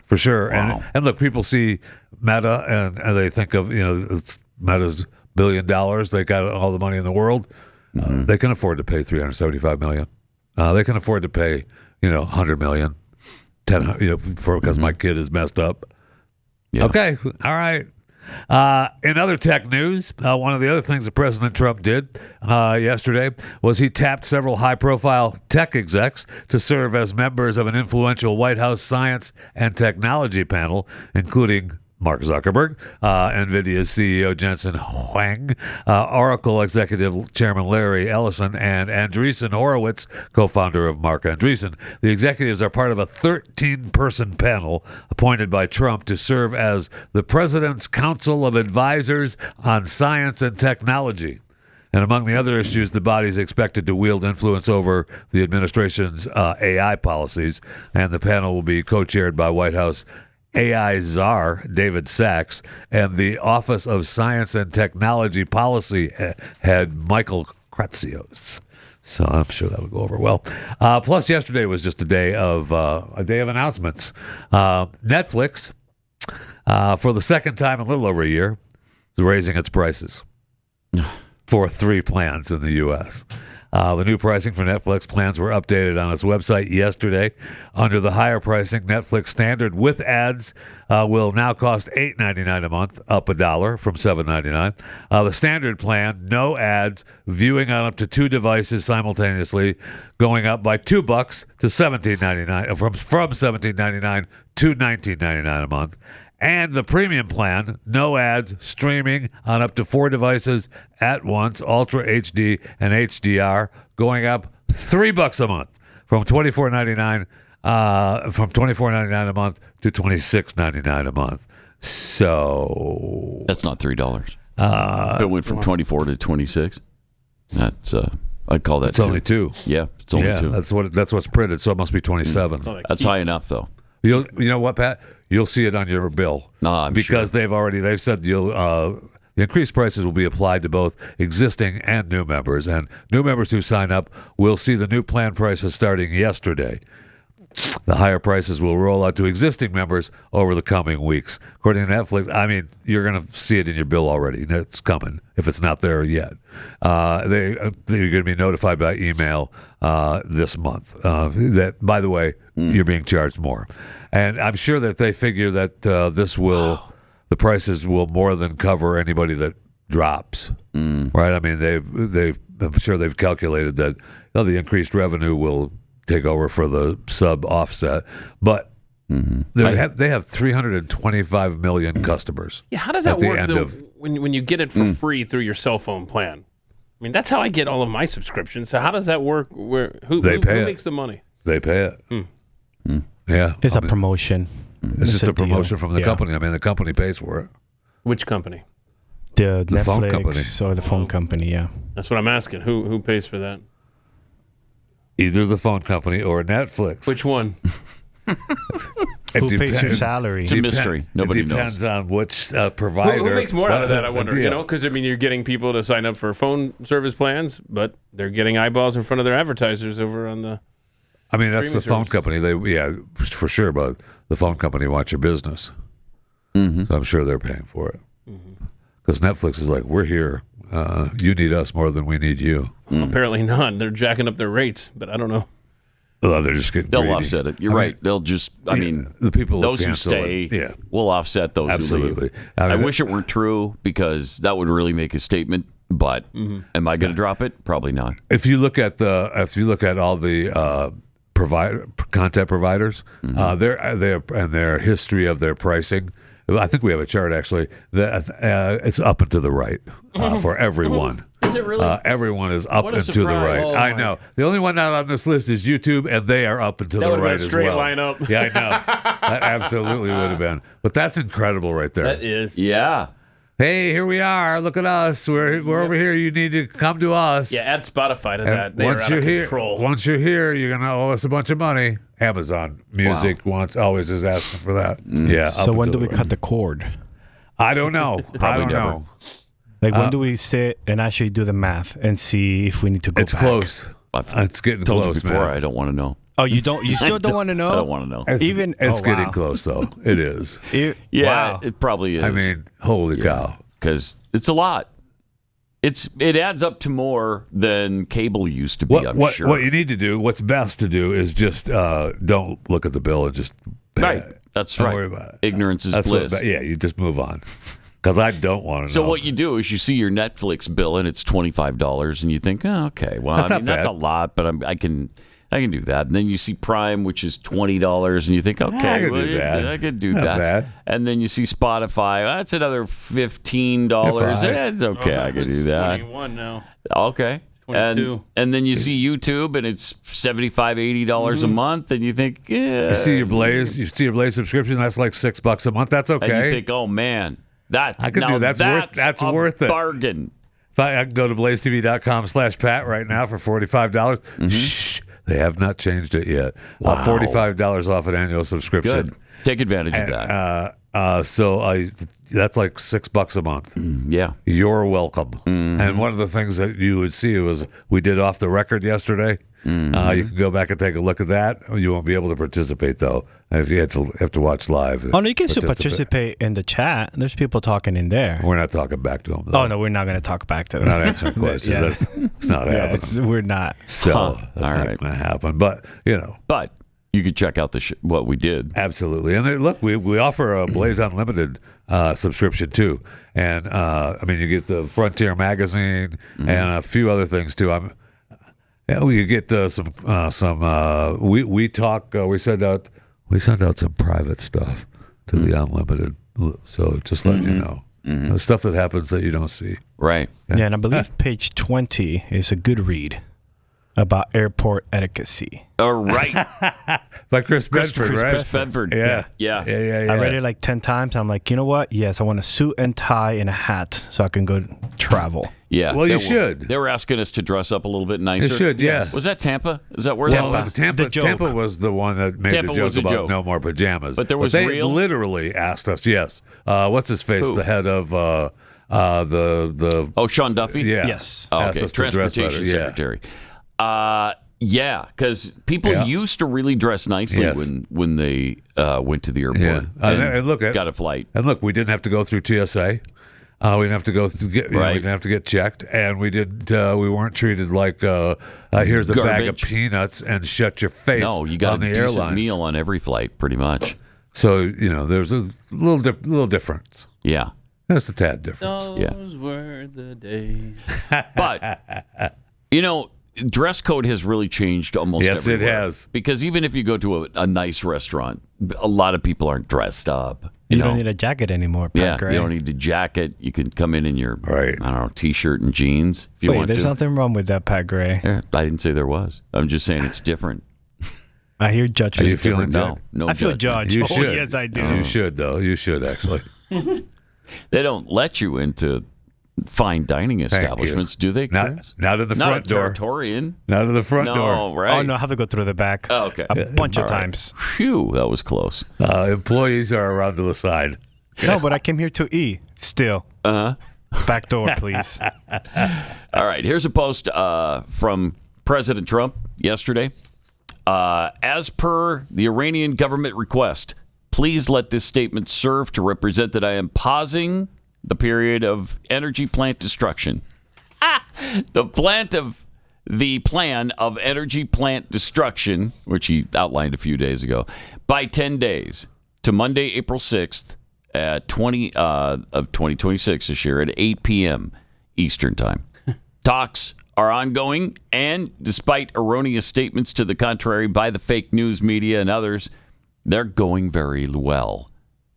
For sure. Wow. And look, people see Meta and they think of, it's Meta's $1 billion. They got all the money in the world. They can afford to pay $375 million. They can afford to pay, $100 million, because my kid is messed up. Yeah. Okay. All right. In other tech news, one of the other things that President Trump did yesterday was he tapped several high-profile tech execs to serve as members of an influential White House science and technology panel, including Mark Zuckerberg, NVIDIA's CEO Jensen Huang, Oracle Executive Chairman Larry Ellison, and Andreessen Horowitz, co-founder of Mark Andreessen. The executives are part of a 13-person panel appointed by Trump to serve as the President's Council of Advisors on Science and Technology. And among the other issues, the body is expected to wield influence over the administration's AI policies, and the panel will be co-chaired by White House AI czar David Sachs and the Office of Science and Technology Policy head Michael Kratsios. So I'm sure that would go over well. Plus, yesterday was just a day of announcements. Netflix, for the second time in a little over a year, is raising its prices for 3 plans in the U.S. The new pricing for Netflix plans were updated on its website yesterday. Under the higher pricing, Netflix Standard with ads will now cost $8.99 a month, up $1 from $7.99. The Standard plan, no ads, viewing on up to 2 devices simultaneously, going up by $2 to $17.99, from $17.99 to $19.99 a month. And the premium plan, no ads, streaming on up to 4 devices at once, Ultra HD and HDR, going up $3 a month from $24.99 a month to $26.99 a month. So that's not $3. If it went from 24 to 26, that's I'd call that. It's only 2. Yeah, it's only 2. That's what's printed. So it must be 27. That's high enough, though. You know what, Pat? You'll see it on your bill. Because they've said the increased prices will be applied to both existing and new members, and new members who sign up will see the new plan prices starting yesterday. The higher prices will roll out to existing members over the coming weeks. According to Netflix, I mean, you're going to see it in your bill already. It's coming if it's not there yet. They're going to be notified by email this month. That, by the way, you're being charged more. And I'm sure that they figure that the prices will more than cover anybody that drops. Right? I mean, I'm sure they've calculated that the increased revenue will take over for the sub offset, but they have 325 million customers. Yeah, how does that work though, when you get it for free through your cell phone plan? I mean, that's how I get all of my subscriptions. So how does that work? Who makes the money? They pay it. Yeah, it's a promotion. It's just a promotion from the company. I mean, the company pays for it. Which company? The Netflix phone company. or the phone company. Yeah, that's what I'm asking. Who pays for that? Either the phone company or Netflix. Which one? Who pays your salary? It's a mystery. Nobody knows. It depends on which provider. Who makes more out of that, I wonder? Because, I mean, you're getting people to sign up for phone service plans, but they're getting eyeballs in front of their advertisers over on the... I mean, that's the phone company. For sure, but the phone company wants your business. So I'm sure they're paying for it. Because Netflix is like, we're here. You need us more than we need you. Apparently not. They're jacking up their rates, but I don't know. Well, they're just getting They'll greedy. offset it. You're right. They'll just, the people those who stay will offset those Absolutely. who leave. I wish it were true because that would really make a statement, but am I going to drop it? Probably not. If you look at all the content providers, their history of their pricing, I think we have a chart actually that it's up and to the right for everyone. Is it really? Everyone is up and to the right. I know. The only one not on this list is YouTube, and they are up and to the right as well. That would have been a straight line up. Yeah, I know. That absolutely would have been. But that's incredible right there. That is. Yeah. Hey, here we are. Look at us. We're over here. You need to come to us. Yeah, add Spotify to that. They are out of control. Once you're here, you're going to owe us a bunch of money. Amazon Music always is asking for that. Yeah. So when do we cut the cord? I don't know. I don't know. Like, when do we sit and actually do the math and see if we need to go back? It's close. It's getting close, before, man. I don't want to know. Oh, you don't? You still don't want to know? I don't want to know. It's getting close, though. It is. It probably is. I mean, holy cow. Because it's a lot. It adds up to more than cable used to be, I'm sure. What you need to do, what's best to do, is just don't look at the bill and just pay it. That's don't right. Worry about it. Ignorance is bliss. You just move on. Because I don't want to know. So what you do is you see your Netflix bill and it's $25, and you think, oh, okay, well, that's a lot, but I can do that. And then you see Prime, which is $20, and you think, okay, I could do that. Not bad. And then you see Spotify, that's another $15. It's okay, I can do that. 21 now. Okay. 22. And then you see YouTube, and it's $75, $80 a month, and you think, yeah. You see your Blaze subscription, that's like $6 a month. That's okay. And you think, oh man, I could do that. That's worth it. Bargain. I can go to blazetv.com/Pat right now for $45. Shh, they have not changed it yet. Wow. $45 off an annual subscription. Good. Take advantage of that. That's like $6 a month. Yeah. You're welcome. And one of the things that you would see was we did off the record yesterday. You can go back and take a look at that. You won't be able to participate though if you have to watch live. Oh no, you can still participate in the chat. There's people talking in there. We're not talking back to them though. Oh no, we're not going to talk back to them. We're not answering questions. It's not happening. We're not. So that's not going to happen. But But you could check out what we did. Absolutely. And look, we offer a Blaze Unlimited subscription too. And you get the Frontier magazine and a few other things too. We get some. We talk. We send out some private stuff to the Unlimited. So just letting you know the stuff that happens that you don't see. Right. Yeah, and I believe page 20 is a good read about airport etiquette. Right. By Chris Bedford, right? Chris Bedford. Yeah. I read it like 10 times. I'm like, you know what? Yes, I want a suit and tie and a hat so I can go travel. Yeah. Well, you should. They were asking us to dress up a little bit nicer. You should, yes. Was that Tampa? Is that where that was? Tampa was the one that made the joke about no more pajamas. But they literally asked us, yes. What's his face? Who? The head of the Sean Duffy? Yeah. Yes. Oh, okay. Transportation Secretary. Yeah, because people used to really dress nicely when they went to the airport. Yeah. And look, got a flight. And look, we didn't have to go through TSA. We didn't have to go through, we didn't have to get checked, and we did. We weren't treated like here's a bag of peanuts and shut your face. No, you got on a the decent airlines. meal on every flight, pretty much. So there's a little difference. Yeah, there's a tad difference. Those were the days. But dress code has really changed almost. Yes, everywhere. it has. Because even if you go to a nice restaurant, a lot of people aren't dressed up. You don't need a jacket anymore, Pat Gray. You don't need a jacket. You can come in your t-shirt and jeans if you want to. There's nothing wrong with that, Pat Gray. I didn't say there was. I'm just saying it's different. I hear judgment. Are you feeling no I feel judgment. judged. You should. Yes, I do. You should, though. You should, actually. They don't let you into fine dining establishments, do they, Chris? Not at the front door. Territorian. Not at the front door. No, right. Oh, no, I have to go through the back. Oh, okay. A bunch of times. Phew, that was close. Employees are around to the side. No, but I came here to eat still. Back door, please. All right, here's a post from President Trump yesterday. As per the Iranian government request, please let this statement serve to represent that I am pausing the period of energy plant destruction. The plan of energy plant destruction, which he outlined a few days ago, by 10 days to Monday, April 6th at 2026 this year at 8 p.m. Eastern Time. Talks are ongoing, and despite erroneous statements to the contrary by the fake news media and others, they're going very well.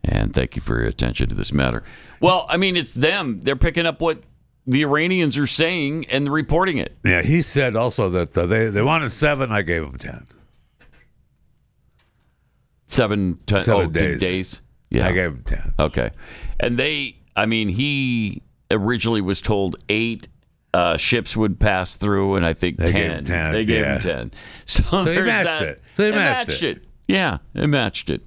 And thank you for your attention to this matter. Well, I mean, it's them. They're picking up what the Iranians are saying and reporting it. Yeah, he said also that they wanted 7. I gave them 10. 7 days. Yeah, I gave him 10. Okay. And he originally was told 8 ships would pass through, and I think 10. Gave him 10. They gave him 10. So he matched it. They matched it. Yeah, they matched it.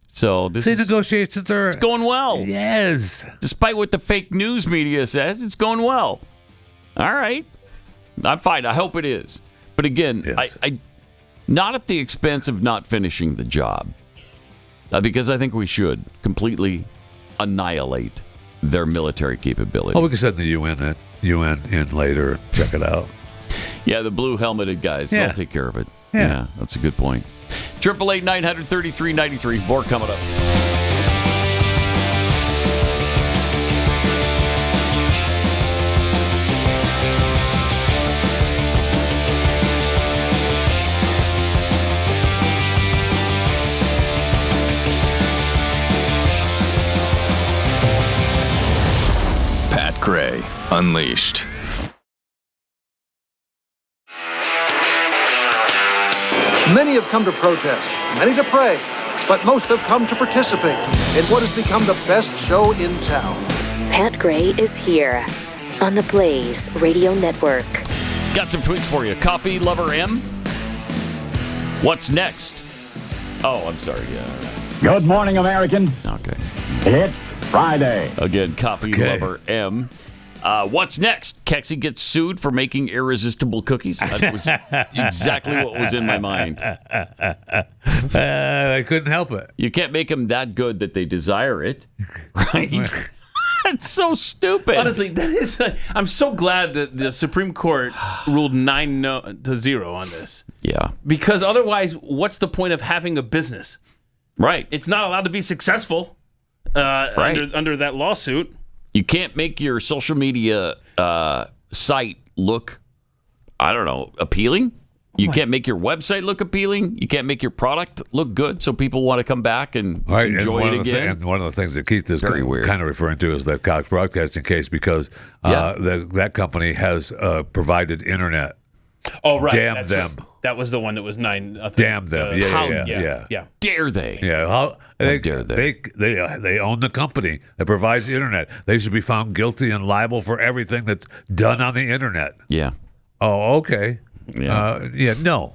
So negotiations are... It's going well. Yes. Despite what the fake news media says, it's going well. All right. I'm fine. I hope it is. But again, I not at the expense of not finishing the job. Because I think we should completely annihilate their military capability. Oh, we can send the UN in later. Check it out. Yeah, the blue helmeted guys. They'll take care of it. Yeah, that's a good point. 888-933-93. More coming up. Pat Gray Unleashed. Many have come to protest, many to pray, but most have come to participate in what has become the best show in town. Pat Gray is here on the Blaze Radio Network. Got some tweets for you. Coffee Lover M. What's next? Oh, I'm sorry. Good morning, American. Okay. It's Friday. Again, Coffee Lover M. What's next? Kexi gets sued for making irresistible cookies. That was exactly what was in my mind. I couldn't help it. You can't make them that good that they desire it, right? That's so stupid. Honestly, that is. I'm so glad that the Supreme Court ruled 9-0 on this. Yeah. Because otherwise, what's the point of having a business? Right. It's not allowed to be successful under that lawsuit. You can't make your social media site look, I don't know, appealing. You can't make your website look appealing. You can't make your product look good so people want to come back and enjoy it again. And one of the things that Keith is kind of referring to is that Cox Broadcasting case because that company has provided internet. Oh, right. Damn them. That was the one that was 9. Damn them. Yeah. Dare they? Yeah. How dare they? They own the company that provides the internet. They should be found guilty and liable for everything that's done on the internet. Yeah. Oh, okay. Yeah. No,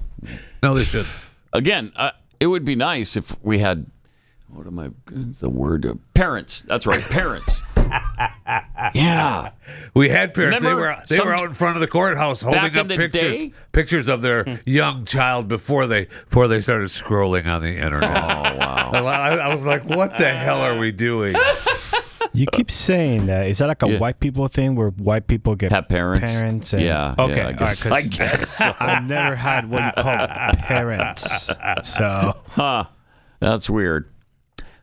they shouldn't. Again, it would be nice if we had, the word? Parents. That's right, parents. Yeah. We had Piers. Remember They were out in front of the courthouse holding up pictures of their young child before they started scrolling on the internet. Oh, wow. I was like, what the hell are we doing? You keep saying that. Is that like a white people thing where white people get have parents? And, yeah. Okay. Yeah, I guess so. I've never had what you call parents. So. That's weird.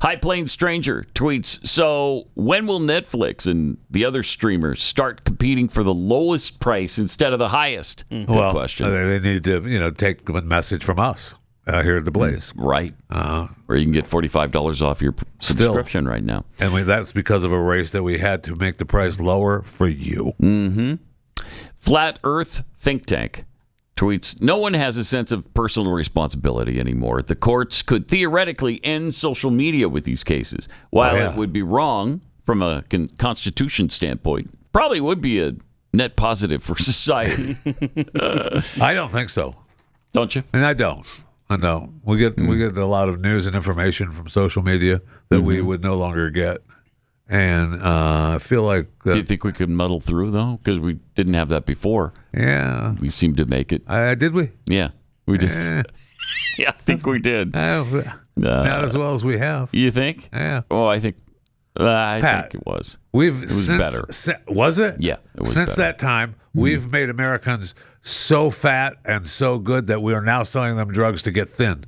High Plains Stranger tweets, so when will Netflix and the other streamers start competing for the lowest price instead of the highest? Good question. They need to, take a message from us here at the Blaze. Right. Where you can get $45 off your subscription right now. And that's because of a race that we had to make the price lower for you. Mm-hmm. Flat Earth Think Tank tweets, no one has a sense of personal responsibility anymore. The courts could theoretically end social media with these cases. While it would be wrong from a constitution standpoint, probably would be a net positive for society. I don't think so. Don't you? And I don't. We get a lot of news and information from social media that we would no longer get. And I feel like... Do you think we could muddle through, though? Because we didn't have that before. Yeah. We seemed to make it. Did we? Yeah, we did. Yeah, I think we did. Not as well as we have. You think? Yeah. Oh, I think Pat, it was. It was better. Was it? Yeah, it was Since better. that time, we've made Americans so fat and so good that we are now selling them drugs to get thin.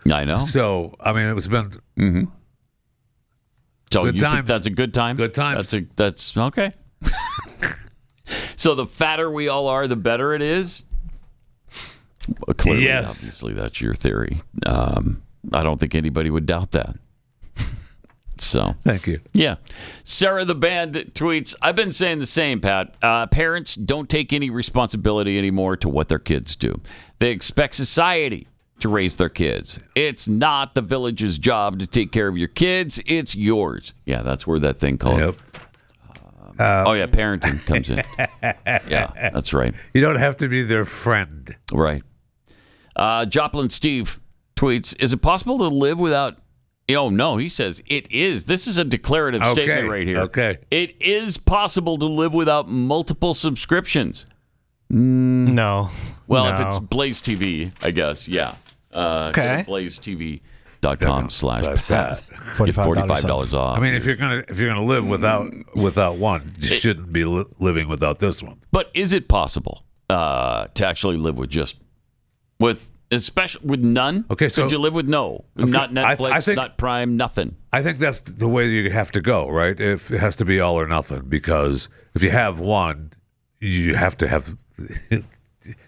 I know. So, it's been... Mm-hmm. So good you times. think that's a good time? Good times. That's okay. So the fatter we all are, the better it is? Well, clearly, yes. Obviously, that's your theory. I don't think anybody would doubt that. So thank you. Yeah. Sarah the Band tweets, I've been saying the same, Pat. Parents don't take any responsibility anymore to what their kids do. They expect society to raise their kids. It's not the village's job to take care of your kids. It's yours. Yeah, that's where that thing called parenting comes in. Yeah, that's right. You don't have to be their friend. Right. Joplin Steve tweets, is it possible to live without... Oh, no, he says it is. This is a declarative statement right here. Okay. It is possible to live without multiple subscriptions. No. Well, if it's Blaze TV, I guess, yeah. Okay. BlazeTV.com/Pat. Get $45 off. If you're gonna live without one, you shouldn't be living without this one. But is it possible to actually live especially with none? Okay, so could you live with no? Okay, Not Netflix, I think, not Prime, nothing. I think that's the way you have to go, right? If it has to be all or nothing, because if you have one, you have to have.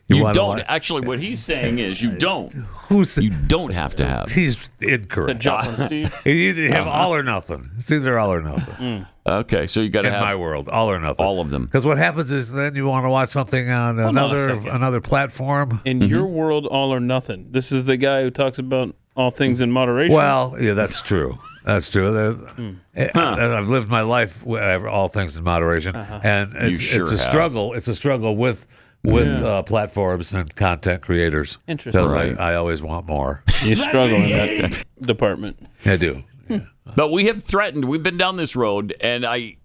You don't. Actually, what he's saying is you don't. You don't have to have. He's incorrect. Joplin Steve. You either have all or nothing. It's either all or nothing. Okay, so you got to have... In my world, all or nothing. All of them. Because what happens is then you want to watch something on another platform. In your world, all or nothing. This is the guy who talks about all things in moderation. Well, yeah, that's true. That's true. I've lived my life with all things in moderation, and it's a struggle. It's a struggle with platforms and content creators. Interesting. Because I always want more. You struggle in that department. I do. Yeah. But we have threatened. We've been down this road, and I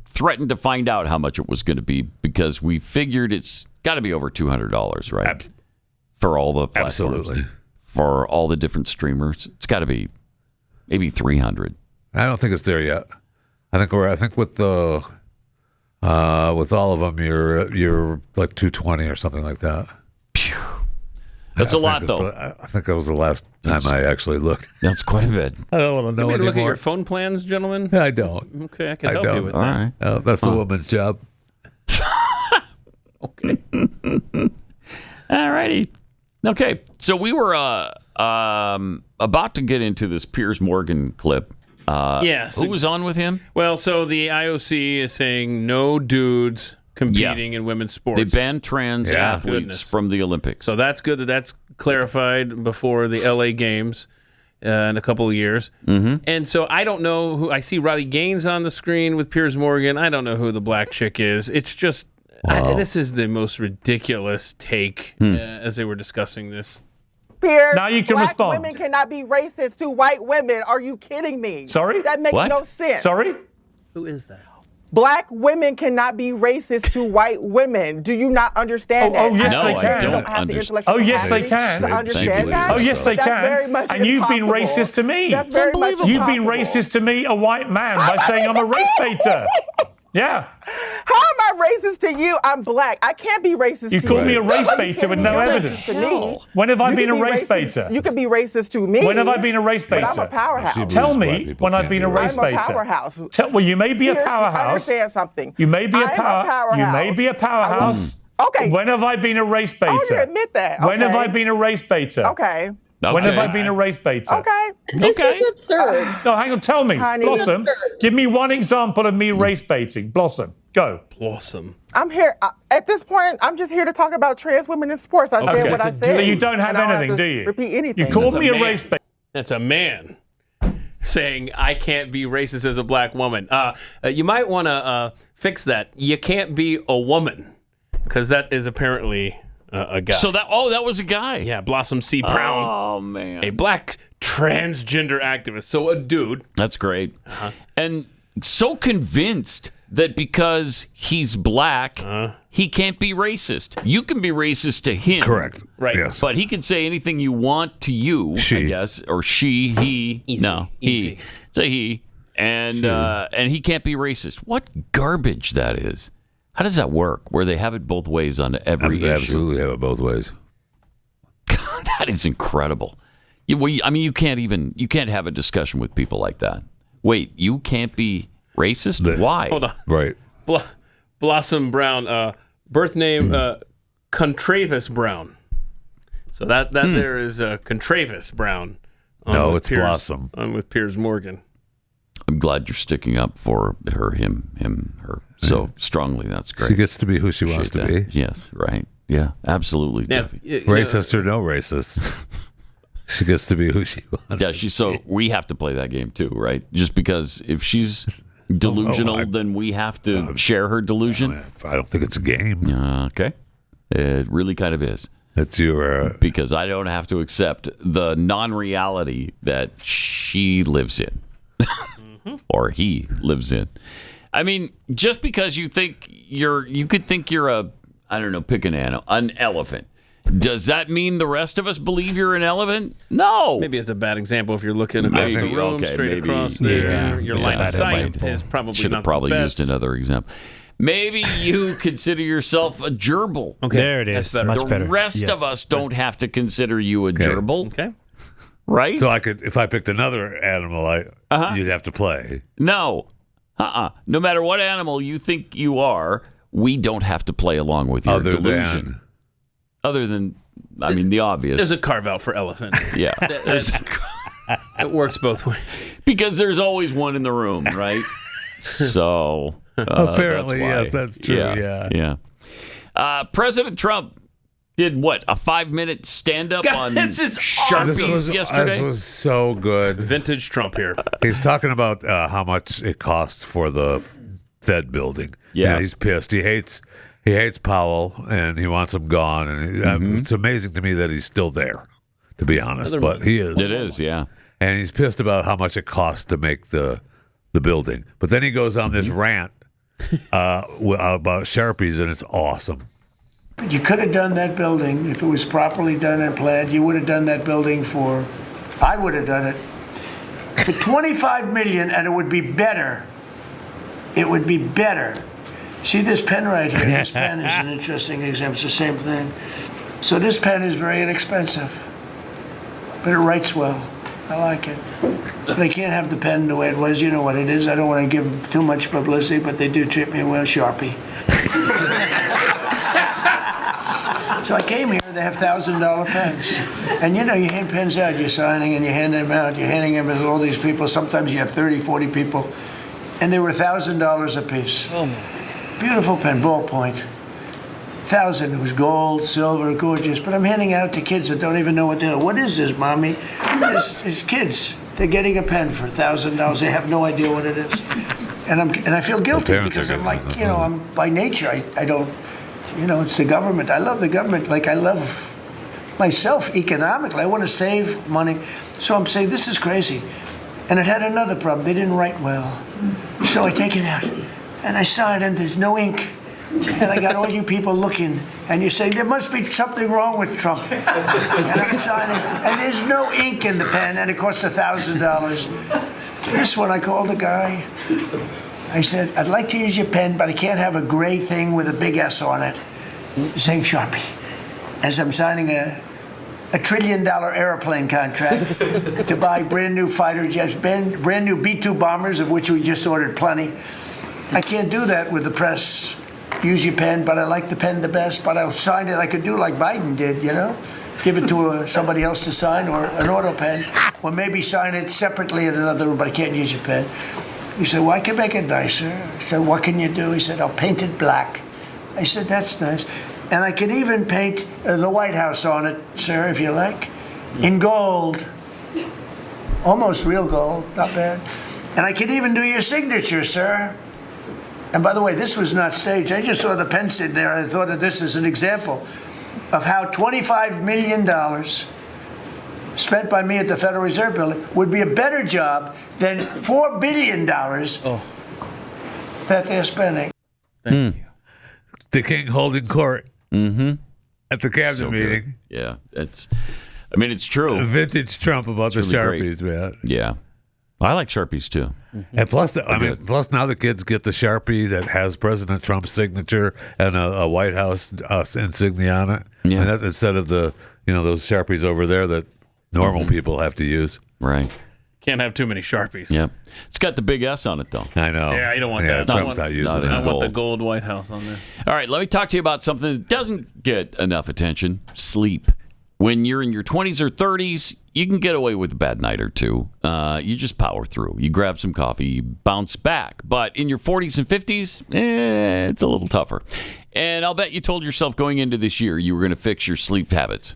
threatened to find out how much it was going to be because we figured it's got to be over $200, right? For all the platforms. Absolutely. For all the different streamers, it's got to be maybe $300. I don't think it's there yet. I think with the with all of them, you're like $220 or something like that. Phew. That's a lot, though. I think that was the last time I actually looked. That's quite a bit. I don't want to know anymore. Look at your phone plans, gentlemen. I don't. Okay, I can help you with all that. Right. That's the woman's job. Okay. All righty. Okay, so we were about to get into this Piers Morgan clip. Yes. Who was on with him? Well, so the IOC is saying no dudes competing in women's sports. They banned trans athletes from the Olympics. So that's good that that's clarified before the LA Games in a couple of years. Mm-hmm. And so I don't know who. I see Riley Gaines on the screen with Piers Morgan. I don't know who the black chick is. It's just, this is the most ridiculous take as they were discussing this. Piers, now you can black respond. Women cannot be racist to white women. Are you kidding me? Sorry? That makes no sense. Sorry? Who is that? Black women cannot be racist to white women. Do you not understand that? Oh, yes, they can. I don't understand. Oh, yes, they can. To understand that? Oh, yes, they That's can. very much And you've been impossible. racist to me. That's very much You've been impossible. racist to me, a white man, by saying I'm a race baiter. Yeah. How am I racist to you? I'm black. I can't be racist You to call you. me a race Are you baiter kidding with me? no You're evidence. racist to me. When have I You been can a be race racist- baiter? You can be racist to me. When have I been a race But I'm baiter? a powerhouse. Tell me when I've been a race I'm a baiter. powerhouse. Well, you may be a Pierce, powerhouse. Understand something. You may be a powerhouse. You may be a powerhouse. Okay. When have I been a race baiter? I want you to admit that. When have Okay. I been a race baiter? Okay. When have I been a race baiter? Okay. This is absurd. No, hang on. Tell me, Honey. Blossom. Give me one example of me race baiting. Blossom, go. Blossom. I'm here at this point. I'm just here to talk about trans women in sports. I said what I said. So you don't have and I anything, to do you? Repeat anything. You called That's me a man. race baiter. That's a man saying I can't be racist as a black woman. You might want to fix that. You can't be a woman because that is apparently a guy. So that was a guy. Yeah, Blossom C. Brown. Oh man, a black transgender activist. So a dude. That's great. And so convinced that because he's black, he can't be racist. You can be racist to him. Correct. Right. Yes. But he can say anything you want to you, I guess, or she, he. Easy. No, Easy. he. Say he. And he can't be racist. What garbage that is. How does that work? Where they have it both ways on every issue? Absolutely have it both ways. That is incredible. You can't have a discussion with people like that. Wait, you can't be racist? Why? Hold on. Right. Blossom Brown. Birth name Contravis Brown. So that there is Contravis Brown. No, it's Piers, Blossom. On with Piers Morgan. I'm glad you're sticking up for her, her so strongly. That's great. She gets to be who she wants to be. Yes, right. Yeah, absolutely, Yeah, Jeffy. Racist or no racist. She gets to be who she wants. Yeah, so we have to play that game too, right? Just because if she's delusional, then we have to share her delusion. I don't think it's a game. Okay. It really kind of is. It's your... Because I don't have to accept the non-reality that she lives in. Or he lives in. I mean, just because you think you could think you're a, I don't know, pick an elephant. Does that mean the rest of us believe you're an elephant? No. Maybe it's a bad example if you're looking across the room, straight across there. Your line of sight is probably should not have probably the best. used another example. Maybe you consider yourself a gerbil. Okay. There it is. That's better. Much better. The rest Yes. of us don't have to consider you a gerbil. Okay. Right? So if I picked another animal, you'd have to play. No. No matter what animal you think you are, we don't have to play along with your delusion. Other than, I mean, the obvious. There's a carve out for elephant. Yeah. It works both ways. Because there's always one in the room, right? So. Apparently, that's yes, that's true. Yeah. President Trump did what? A 5-minute stand-up on this is Sharpies yesterday? This was so good. Vintage Trump here. He's talking about how much it cost for the Fed building. Yeah. He's pissed. He hates Powell, and he wants him gone. And it's amazing to me that he's still there, to be honest. But he is. It is, yeah. And he's pissed about how much it costs to make the building. But then he goes on this rant about Sharpies, and it's awesome. But you could have done that building if it was properly done and planned. You would have done that building I would have done it for $25 million, and it would be better. It would be better. See this pen right here? This pen is an interesting example. It's the same thing. So this pen is very inexpensive, but it writes well. I like it. But I can't have the pen the way it was. You know what it is. I don't want to give too much publicity, but they do treat me well. Sharpie. So I came here, they have $1,000 pens. And you hand pens out, you're signing and you hand them out, you're handing them to all these people. Sometimes you have 30, 40 people. And they were $1,000 a piece. Oh my. Beautiful pen, ballpoint. 1,000, it was gold, silver, gorgeous. But I'm handing out to kids that don't even know what they're. What is this, Mommy? It's kids. They're getting a pen for $1,000. They have no idea what it is. And I feel guilty because I'm like, I'm by nature, I don't. It's the government. I love the government like I love myself economically. I want to save money. So I'm saying, this is crazy. And it had another problem. They didn't write well. So I take it out, and I saw it, and there's no ink. And I got all you people looking, and you say, there must be something wrong with Trump. And I'm signing, and there's no ink in the pen, and it costs $1,000. This one, I called the guy. I said, I'd like to use your pen, but I can't have a gray thing with a big S on it, saying Sharpie. As I'm signing a $1 trillion airplane contract to buy brand new fighter jets, brand new B-2 bombers, of which we just ordered plenty. I can't do that with the press. Use your pen, but I like the pen the best. But I'll sign it. I could do like Biden did, give it to somebody else to sign, or an auto pen, or maybe sign it separately in another room. But I can't use your pen. He said, well, I can make it nicer. I said, what can you do? He said, I'll paint it black. I said, that's nice. And I can even paint the White House on it, sir, if you like, in gold. Almost real gold, not bad. And I can even do your signature, sir. And by the way, this was not staged. I just saw the pen sitting there. I thought of this as an example of how $25 million spent by me at the Federal Reserve Building would be a better job than $4 billion that they're spending. Thank you. The king holding court at the cabinet meeting. Good. Yeah, it's true. Vintage Trump about it's the really Sharpies, great. man. Yeah. I like Sharpies too. And plus, plus now the kids get the Sharpie that has President Trump's signature and a White House insignia on it. Yeah. And that, instead of the those Sharpies over there that normal people have to use. Right. Can't have too many Sharpies. Yep. It's got the big S on it though. I know. Yeah, you don't want that. Trump's not using it. I want the gold White House on there. All right, let me talk to you about something that doesn't get enough attention: sleep. When you're in your 20s or 30s, you can get away with a bad night or two. You just power through. You grab some coffee, you bounce back. But in your 40s and 50s, it's a little tougher. And I'll bet you told yourself going into this year you were going to fix your sleep habits.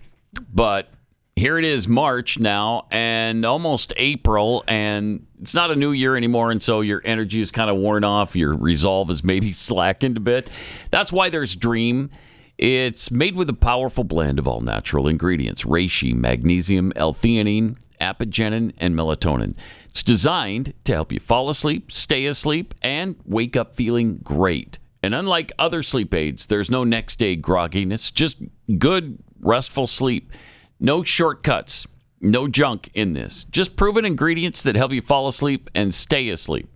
But here it is, March now, and almost April, and it's not a new year anymore, and so your energy is kind of worn off. Your resolve is maybe slackened a bit. That's why there's Dream. It's made with a powerful blend of all natural ingredients: reishi, magnesium, L-theanine, apigenin, and melatonin. It's designed to help you fall asleep, stay asleep, and wake up feeling great. And unlike other sleep aids, there's no next day grogginess, just good, restful sleep. No shortcuts, no junk in this. Just proven ingredients that help you fall asleep and stay asleep.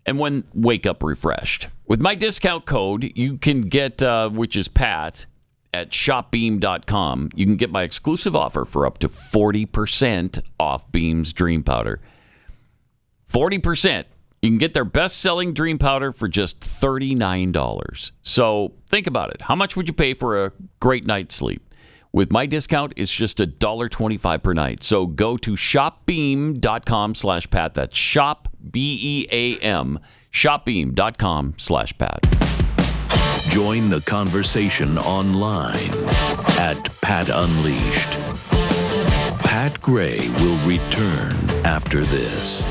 And when wake up refreshed. With my discount code, you can get, which is Pat, at shopbeam.com. You can get my exclusive offer for up to 40% off Beam's Dream Powder. 40%. You can get their best-selling Dream Powder for just $39. So think about it. How much would you pay for a great night's sleep? With my discount, it's just $1.25 per night. So go to shopbeam.com/Pat. That's shop, B-E-A-M, shopbeam.com/Pat. Join the conversation online at Pat Unleashed. Pat Gray will return after this.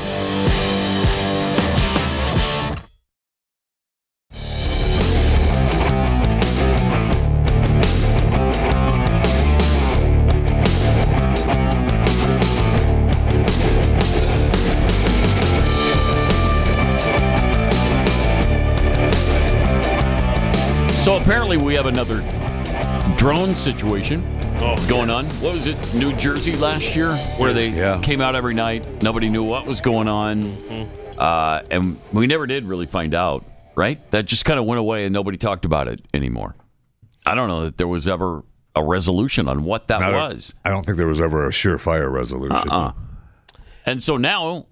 So apparently we have another drone situation going on. What was it, New Jersey last year, where they came out every night? Nobody knew what was going on. And we never did really find out, right? That just kind of went away and nobody talked about it anymore. I don't know that there was ever a resolution on what that was. I don't think there was ever a surefire resolution. And so now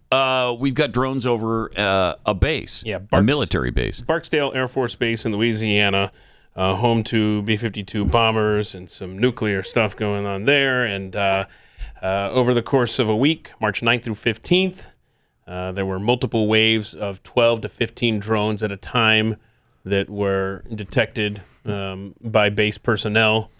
we've got drones over a base, a military base. Barksdale Air Force Base in Louisiana, home to B-52 bombers and some nuclear stuff going on there. And over the course of a week, March 9th through 15th, there were multiple waves of 12 to 15 drones at a time that were detected by base personnel.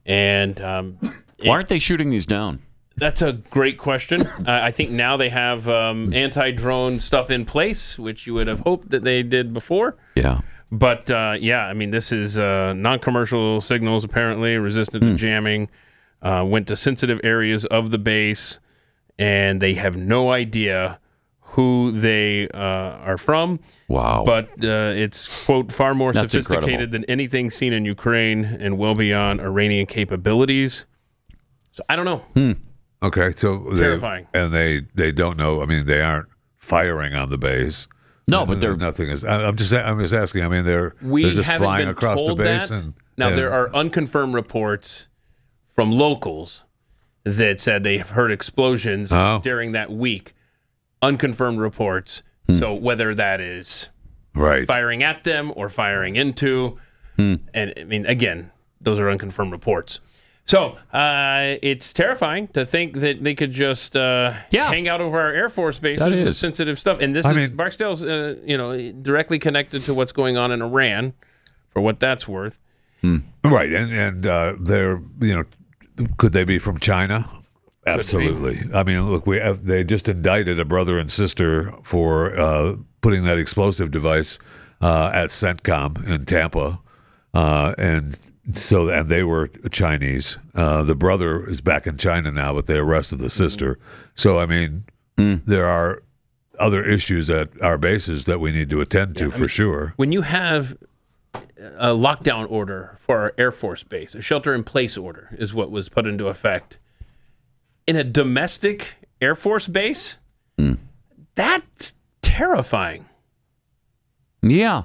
And why aren't they shooting these down? That's a great question. I think now they have anti-drone stuff in place, which you would have hoped that they did before. Yeah. But, I mean, this is non-commercial signals, apparently, resistant to jamming, went to sensitive areas of the base, and they have no idea who they are from. Wow. But it's, quote, far more That's sophisticated incredible. than anything seen in Ukraine and well beyond Iranian capabilities. So I don't know. Okay, so Terrifying. They don't know. I mean, they aren't firing on the base. No, but they're nothing is. I'm just asking. I mean, they're just haven't flying been across the told base. that. And Now, there are unconfirmed reports from locals that said they have heard explosions during that week. Unconfirmed reports. So whether that is firing at them or firing into, and I mean, again, those are unconfirmed reports. So it's terrifying to think that they could just hang out over our Air Force bases with sensitive stuff. And this Barksdale's, directly connected to what's going on in Iran, for what that's worth. Right, and they're could they be from China? Absolutely. I mean, look, they just indicted a brother and sister for putting that explosive device at CENTCOM in Tampa, and they were Chinese. The brother is back in China now, but they arrested the sister. So, I mean, there are other issues at our bases that we need to attend to for sure. When you have a lockdown order for our Air Force base, a shelter-in-place order is what was put into effect in a domestic Air Force base, that's terrifying. Yeah.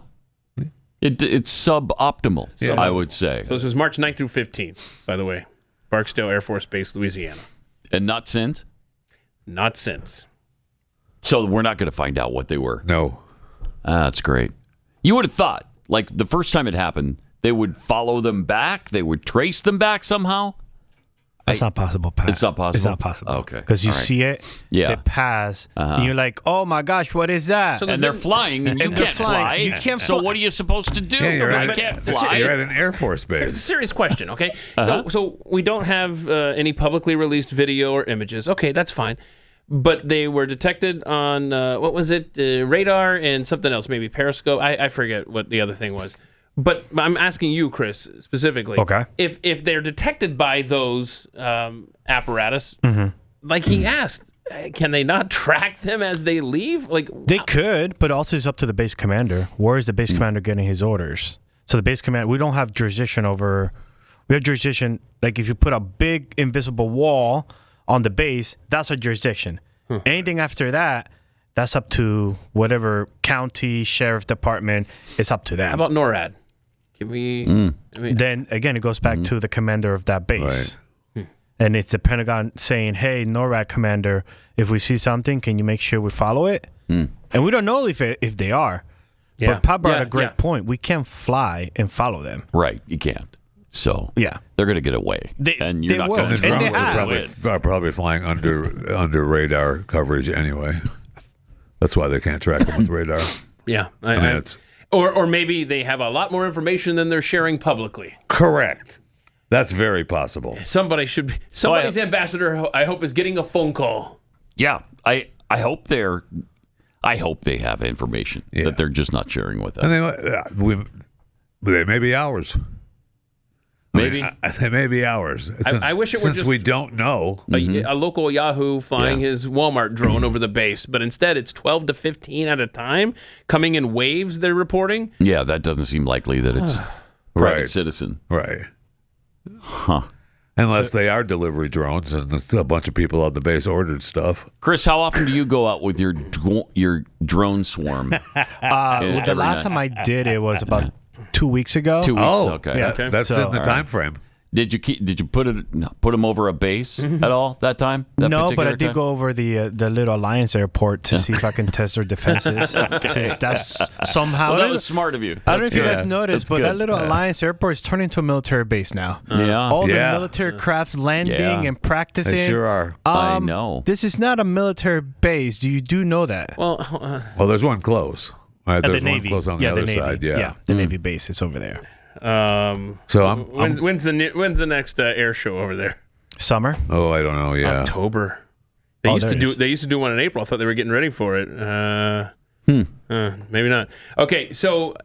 It's suboptimal, I would say. So this was March 9th through 15th, by the way. Barksdale Air Force Base, Louisiana. And not since? Not since. So we're not going to find out what they were? No. That's great. You would have thought, like the first time it happened, they would follow them back? They would trace them back somehow? That's not possible, Pat. It's not possible? It's not possible. Okay. Because you All right. see it, they pass, and you're like, oh my gosh, what is that? And they're flying, and you can't fly. You can't So fly. what are you supposed to do? Yeah, You can't fly. You're at an Air Force It's a base. serious question, okay? So we don't have any publicly released video or images. Okay, that's fine. But they were detected on, what was it, radar and something else, maybe Periscope. I forget what the other thing was. But I'm asking you, Chris, specifically. Okay. If they're detected by those apparatus, like he asked, can they not track them as they leave? Like They could, but also it's up to the base commander. Where is the base commander getting his orders? So the base commander, we don't have jurisdiction over. We have jurisdiction, like if you put a big invisible wall on the base, that's our jurisdiction. Anything after that, that's up to whatever county, sheriff department, it's up to them. How about NORAD? Can we? Then again, it goes back to the commander of that base. And it's the Pentagon saying, hey, NORAD commander, if we see something, can you make sure we follow it? And we don't know if they are. Yeah. But Pat brought a great point. We can't fly and follow them. Right, you can't. So yeah, they're going to get away. And you're not going to And get they're probably flying under radar coverage anyway. That's why they can't track them with radar. Yeah. I mean, it's or maybe they have a lot more information than they're sharing publicly. correct. That's very possible. Somebody's ambassador, I hope, is getting a phone call. Yeah, I hope they have information that they're just not sharing with us. And they may be ours. Maybe. They may be ours. I wish it were since just we don't know. A local Yahoo flying his Walmart drone over the base, but instead it's 12 to 15 at a time coming in waves, they're reporting. Yeah, that doesn't seem likely that it's private citizen. Right. Huh. Unless they are delivery drones and a bunch of people on the base ordered stuff. Chris, how often do you go out with your drone swarm? The last time I did it was about 2 weeks ago. 2 weeks. Okay. Yeah. That's in the time frame. Did you put them over a base at all that time? No, but I did go over the little Alliance airport to see if I can test their defenses. Since that's somehow. Well, that was smart of you. I don't know if you guys noticed, but that little Alliance airport is turning into a military base now. All the military crafts landing and practicing. They sure are. I know. This is not a military base. You do know that? Well, there's one close. Right, there's one Navy. close on the other Navy. side. Yeah, the Navy base is over there. So when's the next air show over there? Summer? Oh, I don't know. Yeah, October. They used to do one in April. I thought they were getting ready for it. Maybe not. Okay, so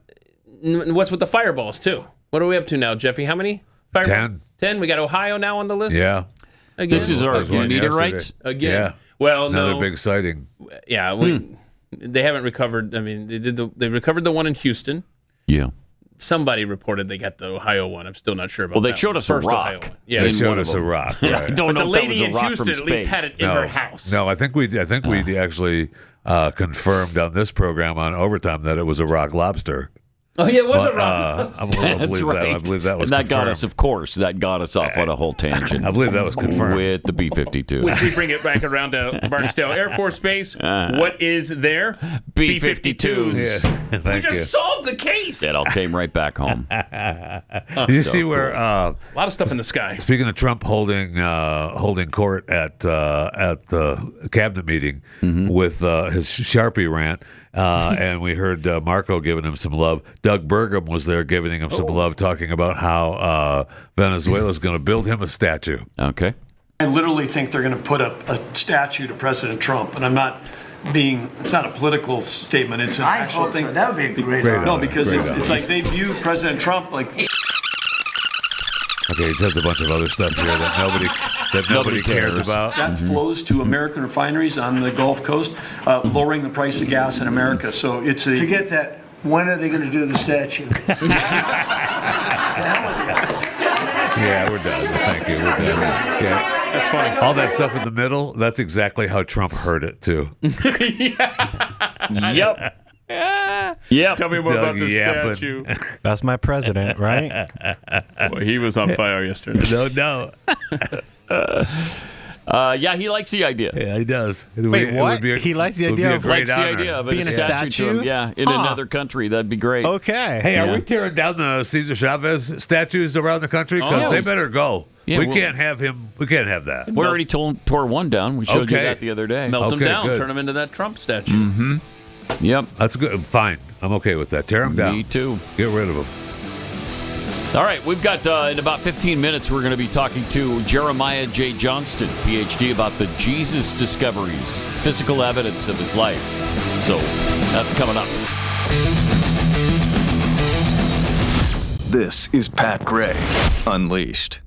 what's with the fireballs too? What are we up to now, Jeffy? How many? 10. 10. We got Ohio now on the list. Yeah. Again? This is our meteorites again. Yeah. Well, another no. big sighting. Yeah, they haven't recovered. I mean, they recovered the one in Houston. Yeah. Somebody reported they got the Ohio one. I'm still not sure about Well, that. they showed us a First rock. Ohio one. Yeah, They showed us a rock. Right. I don't but know the if that was lady a in rock Houston from at least space. had it in her house. No, I think we actually confirmed on this program on Overtime that it was a rock lobster. Oh, yeah, it was a rock. I That's believe right. that. I believe that was and that confirmed. got us, of course, off on a whole tangent. I believe that was confirmed. With the B-52. Which we bring it back around to Barksdale Air Force Base. What is there? B-52s. Yes, We thank just you. solved the case. It all came right back home. Did you see where? A lot of stuff in the sky. Speaking of Trump holding court at the cabinet meeting with his Sharpie rant, and we heard Marco giving him some love. Doug Burgum was there giving him some love, talking about how Venezuela is going to build him a statue. Okay. I literally think they're going to put up a statue to President Trump, and I'm not it's not a political statement. It's an actual thing. So. That would be a great honor. No, because Great it's honor. like they view President Trump like. Okay, he says a bunch of other stuff here that nobody cares about. That flows to American refineries on the Gulf Coast, lowering the price of gas in America. So it's a. Forget that. When are they going to do the statue? Yeah, we're done. Thank you. We're done. Yeah. That's funny. All that stuff in the middle, that's exactly how Trump heard it, too. Yep. Yep. Tell me more about the yapping. statue. That's my president, right? Boy, he was on fire yesterday. No. Yeah, he likes the idea. Yeah, he does. Wait, what? He likes the idea of Likes the idea of being a statue? to him, yeah, in another country. That'd be great. Okay. Hey, are we tearing down the Cesar Chavez statues around the country? Because they better go. Yeah, we can't have him. We can't have that. We already tore one down. We showed you Okay. that the other day. Melt them down. good. Turn them into that Trump statue. Mm-hmm. Yep. That's good. Fine. I'm okay with that. Tear him down. Me too. Get rid of him. All right, we've got in about 15 minutes, we're going to be talking to Jeremiah J. Johnston, PhD, about the Jesus discoveries, physical evidence of his life. So that's coming up. This is Pat Gray Unleashed.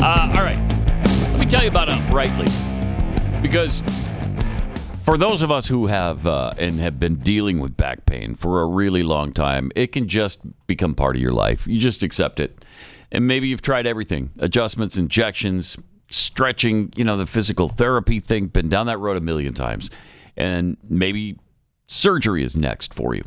All right, let me tell you about Uprightly, because for those of us who have and have been dealing with back pain for a really long time, it can just become part of your life. You just accept it. And maybe you've tried everything, adjustments, injections, stretching, the physical therapy thing, been down that road a million times. And maybe surgery is next for you.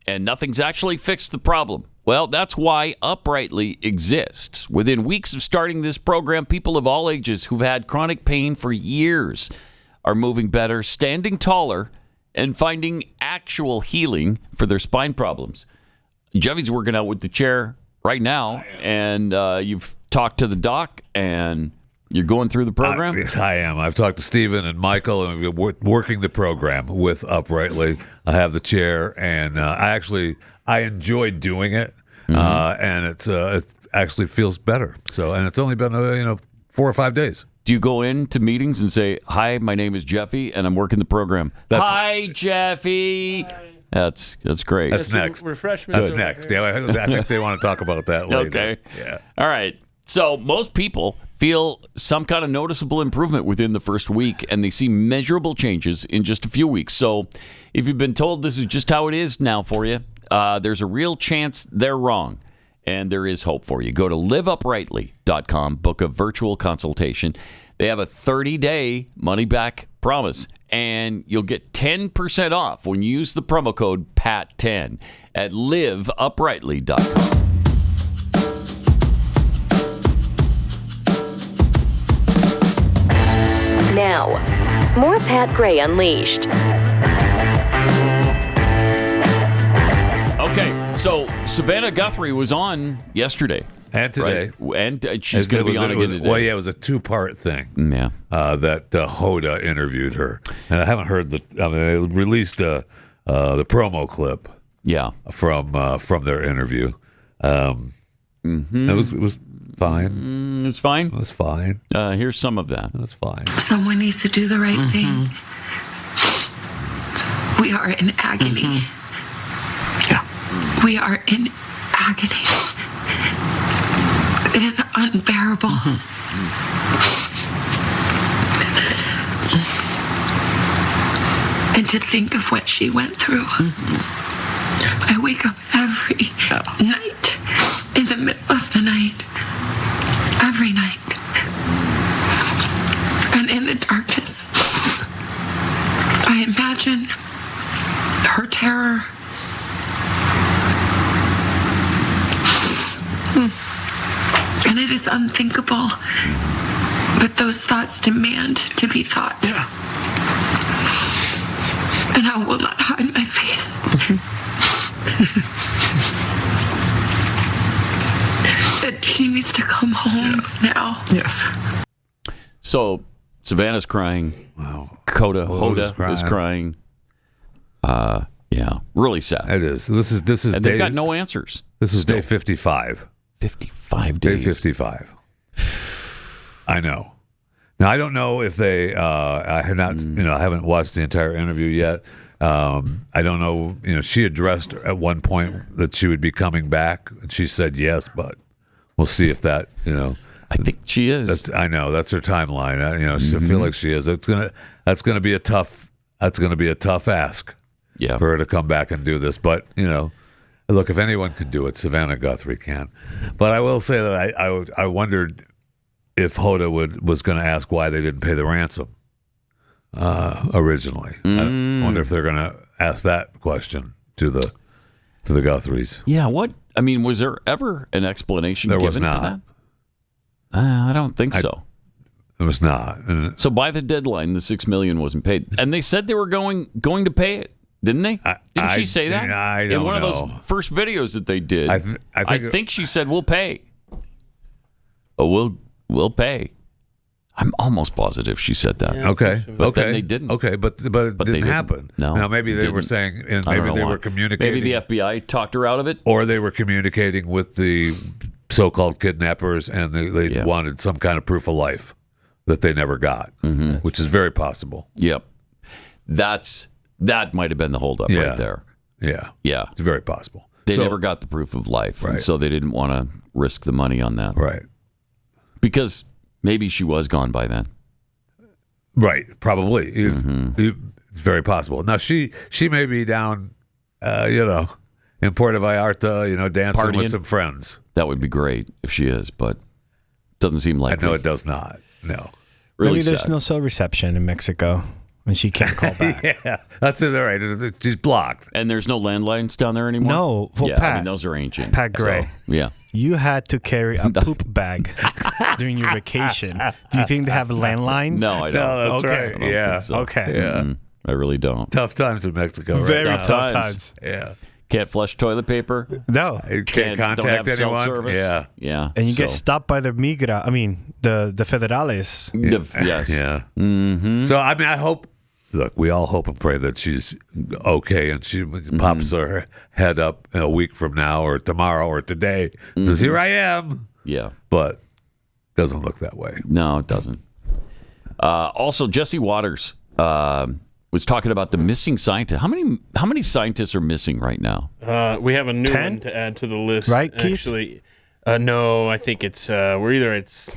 And nothing's actually fixed the problem. Well, that's why Uprightly exists. Within weeks of starting this program, people of all ages who've had chronic pain for years are moving better, standing taller, and finding actual healing for their spine problems. Jeffy's working out with the chair right now, and you've talked to the doc, and you're going through the program? Yes, I am. I've talked to Stephen and Michael, and we've been working the program with Uprightly. I have the chair, and I enjoy doing it, and it actually feels better. So, and it's only been 4 or 5 days. Do you go into meetings and say, "Hi, my name is Jeffy, and I'm working the program"? Hi, Jeffy. That's great. That's next. Refreshments. That's next. Yeah, I think they want to talk about that later. Okay. Yeah. All right. So most people feel some kind of noticeable improvement within the first week, and they see measurable changes in just a few weeks. So if you've been told this is just how it is now for you, there's a real chance they're wrong, and there is hope for you. Go to liveuprightly.com, book a virtual consultation. They have a 30-day money-back promise, and you'll get 10% off when you use the promo code PAT10 at liveuprightly.com. Now, more Pat Gray Unleashed. Okay, so Savannah Guthrie was on yesterday. And today. Right? And she's going to be on again today. Well, yeah, it was a two-part thing. Yeah. That Hoda interviewed her. And I haven't heard they released the promo clip. Yeah. From their interview. It was fine. It's fine? It was fine. Here's some of that. It was fine. Someone needs to do the right thing. We are in agony. We are in agony. It is unbearable. And to think of what she went through. I wake up every night, in the middle of the night, every night. And in the darkness, I imagine her terror. And it is unthinkable, but those thoughts demand to be thought. And I will not hide my face. That she needs to come home now. Yes. So Savannah's crying. Wow. Hoda is crying. Yeah, really sad. It is. This is. And they've got no answers. This is day 55. 55 days. Day 55. I know. Now I don't know if they. I have not. I haven't watched the entire interview yet. I don't know. She addressed at one point that she would be coming back, and she said yes, but we'll see if that. I think she is. I know that's her timeline. I feel like she is. That's gonna be a tough ask. Yeah. For her to come back and do this, but look, if anyone can do it, Savannah Guthrie can. But I will say that I wondered if Hoda was going to ask why they didn't pay the ransom originally. I wonder if they're going to ask that question to the Guthries. Yeah. What? I mean, was there ever an explanation given was not. for that? I don't think so. It was not. So by the deadline, the $6 million wasn't paid, and they said they were going to pay it. Didn't they? Didn't she say that? I don't know. In one of those first videos that they did, I think she said, "We'll pay." Oh, we'll pay. I'm almost positive she said that. Yeah, okay. But then they didn't. Okay, but it didn't happen. No. Now maybe they were saying, and maybe they were communicating. Maybe the FBI talked her out of it, or they were communicating with the so-called kidnappers, and they wanted some kind of proof of life that they never got, which is very possible. Yep, that might have been the holdup right there. Yeah. It's very possible. They never got the proof of life, and so they didn't want to risk the money on that. Right. Because maybe she was gone by then. Right. Probably. It's very possible. Now, she may be down, in Puerto Vallarta, dancing Partying. with some friends. That would be great if she is, but doesn't seem like No, it does not. No. Really Maybe there's sad. no cell reception in Mexico. And she can't call back. Yeah, that's it. All right, she's blocked. And there's no landlines down there anymore? No. Well, yeah, Pat, I mean, those are ancient. Pat Gray. So, yeah. You had to carry a poop bag during your vacation. Do you think they have landlines? No, I don't. No, that's I right. don't Yeah. think so. Okay. Yeah. I really don't. Tough times in Mexico, right? Very tough times. Yeah. Can't flush toilet paper. No. Can't don't contact have cell anyone. service. Yeah. Yeah. And you get stopped by the migra. I mean, the federales. Yes. Yeah. Mm-hmm. So, I mean, I hope. Look, we all hope and pray that she's okay and she pops her head up a week from now or tomorrow or today. Says, "Here I am." Yeah. But doesn't look that way. No, it doesn't. Also, Jesse Waters was talking about the missing scientist. How many scientists are missing right now? We have a new 10? one to add to the list. Right, Keith? Actually, no, I think it's it's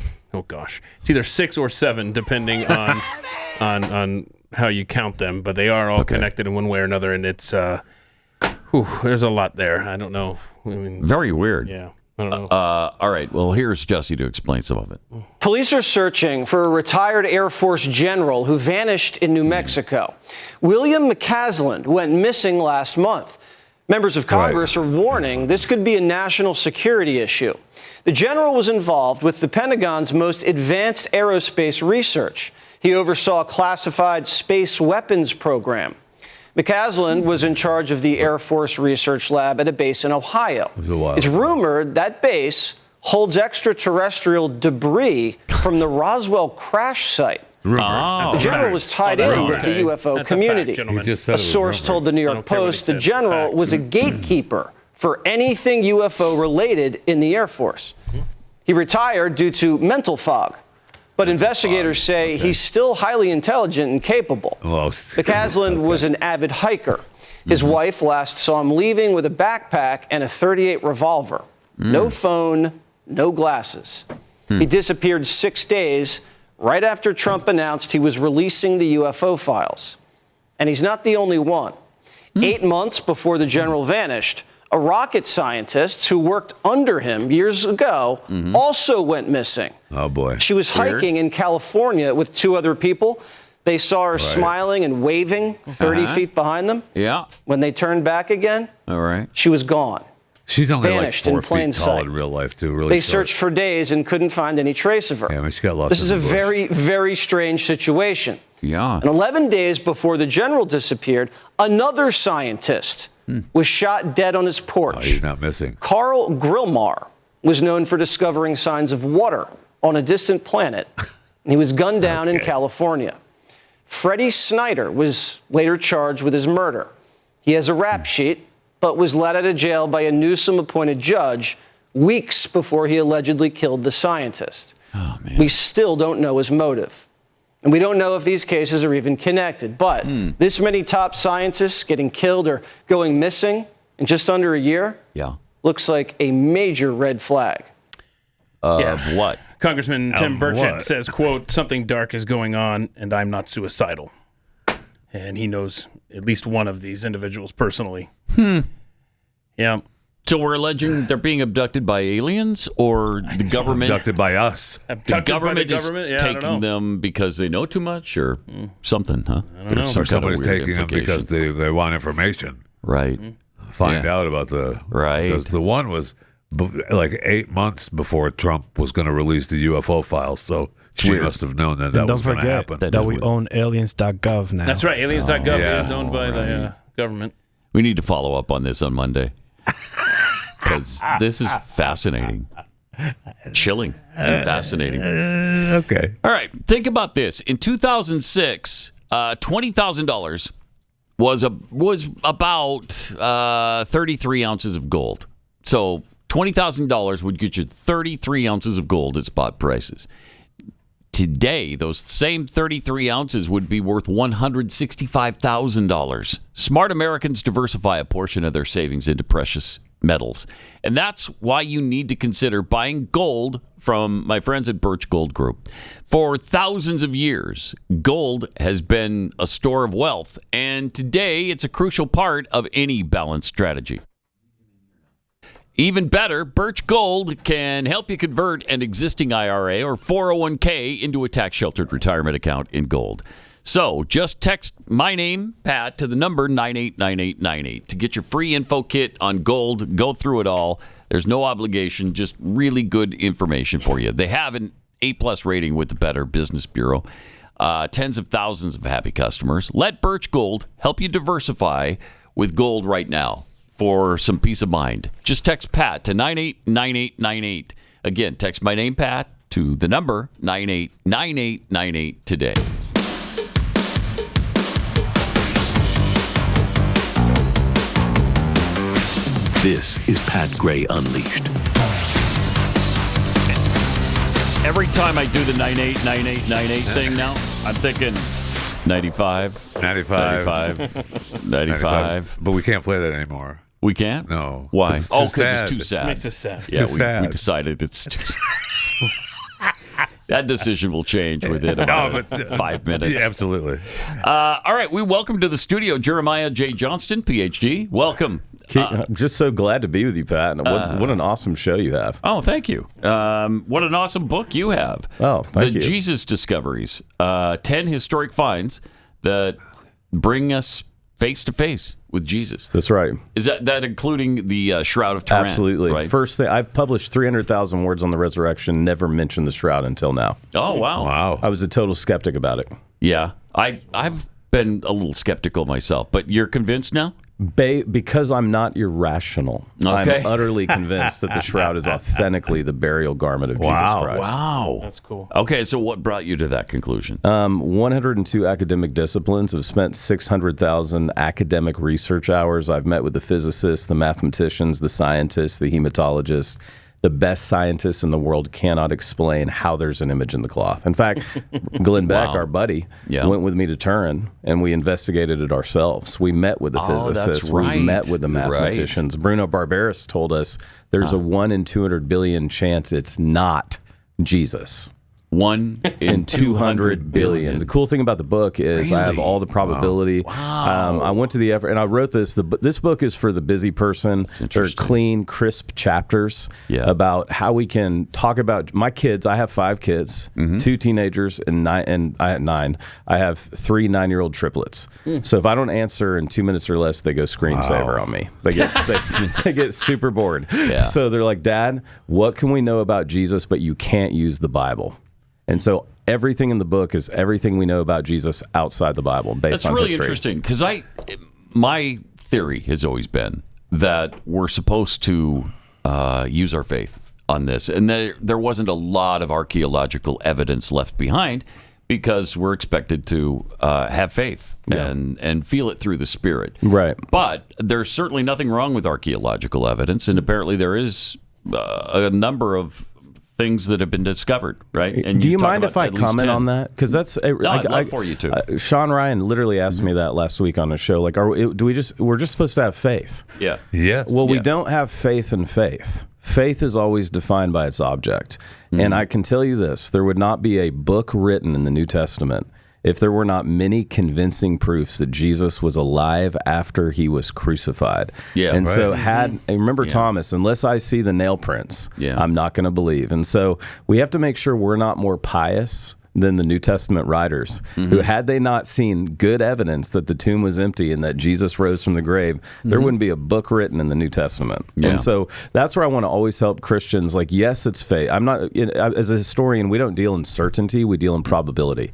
either 6 or 7 depending on how you count them, but they are all connected in one way or another, and it's there's a lot there. I don't know. Very weird. Yeah, I don't know. All right. Well, here's Jesse to explain some of it. Police are searching for a retired Air Force general who vanished in New Mexico. William McCasland went missing last month. Members of Congress are warning this could be a national security issue. The general was involved with the Pentagon's most advanced aerospace research. He oversaw a classified space weapons program. McCasland was in charge of the Air Force Research Lab at a base in Ohio. It's rumored that base holds extraterrestrial debris from the Roswell crash site. The general was tied in with the UFO community. A source told the New York Post the general was a gatekeeper for anything UFO related in the Air Force. He retired due to mental fog. But investigators say he's still highly intelligent and capable. McCaslin was an avid hiker. His wife last saw him leaving with a backpack and a .38 revolver. No phone, no glasses. He disappeared 6 days right after Trump announced he was releasing the UFO files. And he's not the only one. 8 months before the general vanished, a rocket scientist who worked under him years ago also went missing. Oh, boy. She was hiking in California with 2 other people. They saw her smiling and waving 30 feet behind them. Yeah. When they turned back again, all right, she was gone. She's only vanished like 4 in plain feet tall sight. in real life, too. Really They short. searched for days and couldn't find any trace of her. Yeah, I mean, she got lost. This is in a the bush. very, very strange situation. Yeah. And 11 days before the general disappeared, another scientist was shot dead on his porch. Oh, he's not missing. Carl Grillmar was known for discovering signs of water on a distant planet. And he was gunned down in California. Freddie Snyder was later charged with his murder. He has a rap sheet, but was let out of jail by a Newsom-appointed judge weeks before he allegedly killed the scientist. Oh, man. We still don't know his motive. And we don't know if these cases are even connected. But this many top scientists getting killed or going missing in just under a year looks like a major red flag. Of what? Congressman Tim Of Burchett what? says, quote, something dark is going on and I'm not suicidal. And he knows at least one of these individuals personally. Yeah. So we're alleging they're being abducted by aliens, or the government abducted by us. The Abducted by government the is government? Yeah, I don't taking know. them because they know too much, or something, huh? I don't know. Some Or kind of somebody's weird taking them because implication. they want information. Right. Find Yeah. out about the Right. Because the one was like 8 months before Trump was going to release the UFO files, so she weird. must have known that And that don't was going to forget happen. that we own aliens.gov now. That's right. Aliens.gov yeah. is owned by the government. We need to follow up on this on Monday. Because this is fascinating. Chilling and fascinating. Okay. All right. Think about this. In 2006, $20,000 was about 33 ounces of gold. So $20,000 would get you 33 ounces of gold at spot prices. Today, those same 33 ounces would be worth $165,000. Smart Americans diversify a portion of their savings into precious metals. And that's why you need to consider buying gold from my friends at Birch Gold Group. For thousands of years, gold has been a store of wealth, and today it's a crucial part of any balanced strategy. Even better, Birch Gold can help you convert an existing IRA or 401k into a tax-sheltered retirement account in gold. So just text my name, Pat, to the number 989898 to get your free info kit on gold. Go through it all. There's no obligation, just really good information for you. They have an A-plus rating with the Better Business Bureau. Tens of thousands of happy customers. Let Birch Gold help you diversify with gold right now for some peace of mind. Just text Pat to 989898. Again, text my name, Pat, to the number 989898 today. This is Pat Gray Unleashed. Every time I do the 989898 thing now, I'm thinking 95. But we can't play that anymore. We can't? No. Why? It's Oh, too because it's too sad. sad. Makes us sad. It's Yeah, too we sad. decided it's too That decision will change within about 5 minutes. Yeah, absolutely. All right, we welcome to the studio Jeremiah J. Johnston, PhD. Welcome. I'm just so glad to be with you, Pat. What an awesome show you have. Oh, thank you. What an awesome book you have. Oh, thank The you. Jesus Discoveries, 10 historic finds that bring us face to face with Jesus. That's right. Is that including the Shroud of Turin? Absolutely. Right? First thing, I've published 300,000 words on the resurrection, never mentioned the shroud until now. Oh, wow. Wow. I was a total skeptic about it. Yeah. I've been a little skeptical myself, but you're convinced now? Because I'm not irrational. Okay. I'm utterly convinced that the shroud is authentically the burial garment of Jesus Christ. Wow. That's cool. Okay, so what brought you to that conclusion? 102 academic disciplines. Have spent 600,000 academic research hours. I've met with the physicists, the mathematicians, the scientists, the hematologists, The best scientists in the world cannot explain how there's an image in the cloth. In fact, Glenn Beck, our buddy, went with me to Turin, and we investigated it ourselves. We met with the physicists. Right. We met with the mathematicians. Right. Bruno Barberis told us there's a 1 in 200 billion chance it's not Jesus. 1 in 200 billion. The cool thing about the book is I have all the probability. Wow. I went to the effort, and I wrote this. This book is for the busy person. They're clean, crisp chapters about how we can talk about my kids. I have 5 kids, 2 teenagers, and I had 9. I have 3 9-year-old triplets. So if I don't answer in 2 minutes or less, they go screensaver on me. They get super bored. Yeah. So they're like, Dad, what can we know about Jesus, but you can't use the Bible? And so everything in the book is everything we know about Jesus outside the Bible, based on history. That's really interesting, because my theory has always been that we're supposed to use our faith on this, and there wasn't a lot of archaeological evidence left behind because we're expected to have faith and feel it through the Spirit. Right. But there's certainly nothing wrong with archaeological evidence, and apparently there is a number of things that have been discovered, right? And do you mind if I comment on that? Because that's I'd love for you to. Sean Ryan literally asked me that last week on the show. Like, we're just supposed to have faith? Yeah. Yes. Well, we don't have faith in faith. Faith is always defined by its object. And I can tell you this: there would not be a book written in the New Testament if there were not many convincing proofs that Jesus was alive after he was crucified. Yeah, and so remember Thomas, unless I see the nail prints, I'm not going to believe. And so we have to make sure we're not more pious than the New Testament writers, who, had they not seen good evidence that the tomb was empty and that Jesus rose from the grave, there wouldn't be a book written in the New Testament. And so that's where I want to always help Christians. Like, yes, it's faith. I'm not, as a historian, we don't deal in certainty, we deal in probability.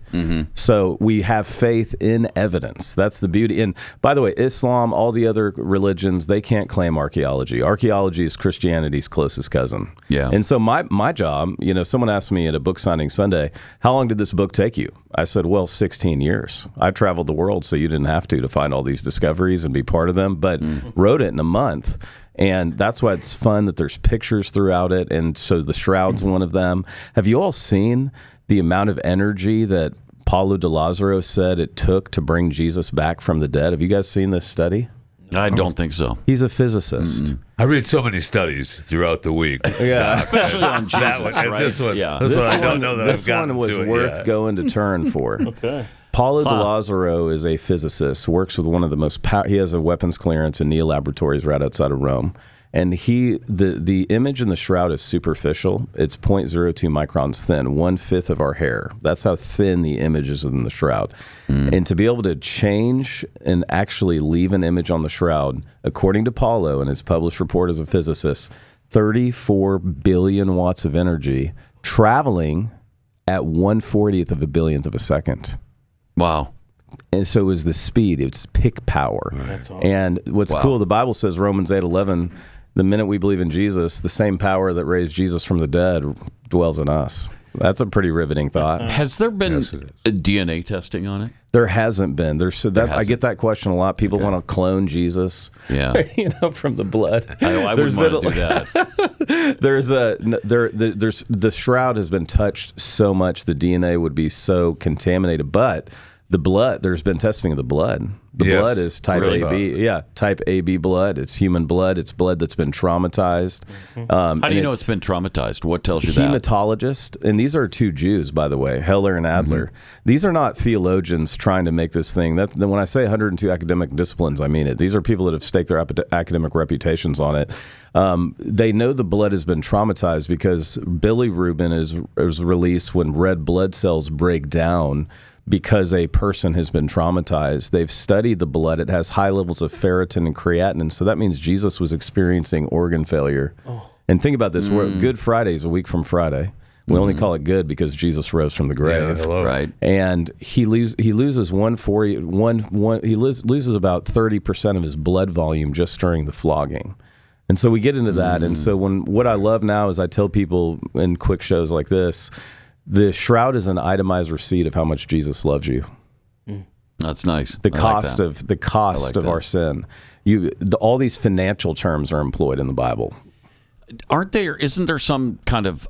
So we have faith in evidence. That's the beauty. And by the way, Islam, all the other religions, they can't claim archaeology. Archaeology is Christianity's closest cousin. Yeah. And so my job, someone asked me at a book signing Sunday, how long did this book take you? I said, well, 16 years. I traveled the world, so you didn't have to find all these discoveries and be part of them, but wrote it in a month. And that's why it's fun that there's pictures throughout it. And so the shroud's one of them. Have you all seen the amount of energy that Paulo de Lázaro said it took to bring Jesus back from the dead? Have you guys seen this study? I don't think so. He's a physicist. I read so many studies throughout the week. Especially on Jesus, that one, right? This one, yeah. this one I don't know that I've gotten to. This one was worth going to Turin for. Okay. Paulo de Lázaro is a physicist, works with one of the most he has a weapons clearance in NEA laboratories right outside of Rome. And the image in the shroud is superficial. It's 0.02 microns thin, 1/5 of our hair. That's how thin the image is in the shroud. And to be able to change and actually leave an image on the shroud, according to Paulo in his published report as a physicist, 34 billion watts of energy traveling at 1/40th of a billionth of a second. Wow. And so it was the speed. It's pick power. That's awesome. And what's cool, the Bible says, Romans 8:11, the minute we believe in Jesus, the same power that raised Jesus from the dead dwells in us. That's a pretty riveting thought. Has there been DNA testing on it? There hasn't been. I get that question a lot. People want to clone Jesus, from the blood. I wouldn't want to do that. The shroud has been touched so much, the DNA would be so contaminated, but the blood, there's been testing of the blood. The blood is type AB. Yeah, type AB blood. It's human blood. It's blood that's been traumatized. How do you know it's been traumatized? What tells you that? Hematologist, and these are 2 Jews, by the way, Heller and Adler. These are not theologians trying to make this thing. When I say 102 academic disciplines, I mean it. These are people that have staked their academic reputations on it. They know the blood has been traumatized because bilirubin is released when red blood cells break down because a person has been traumatized. They've studied the blood. It has high levels of ferritin and creatinine. So that means Jesus was experiencing organ failure. And think about this. Good Friday is a week from Friday. We only call it good because Jesus rose from the grave. Right. And he loses about 30% of his blood volume just during the flogging. And so we get into that. And so what I love now is I tell people in quick shows like this, the shroud is an itemized receipt of how much Jesus loves you. That's nice. The cost of our sin. All these financial terms are employed in the Bible. Isn't there some kind of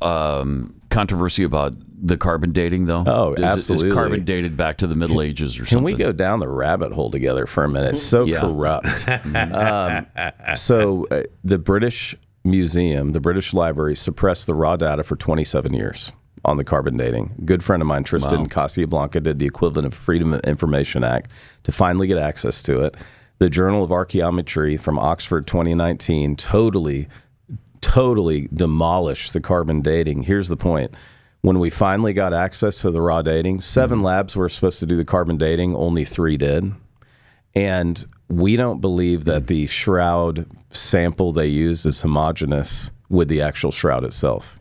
controversy about the carbon dating, though? Oh, absolutely. Is carbon dated back to the Middle Ages or something? Can we go down the rabbit hole together for a minute? It's so corrupt. The British Museum, the British Library, suppressed the raw data for 27 years on the carbon dating. A good friend of mine, Tristan Casablanca, did the equivalent of Freedom of Information Act to finally get access to it. The Journal of Archaeometry from Oxford 2019 totally demolished the carbon dating. Here's the point. When we finally got access to the raw dating, 7 labs were supposed to do the carbon dating, only 3 did. And we don't believe that the shroud sample they used is homogeneous with the actual shroud itself,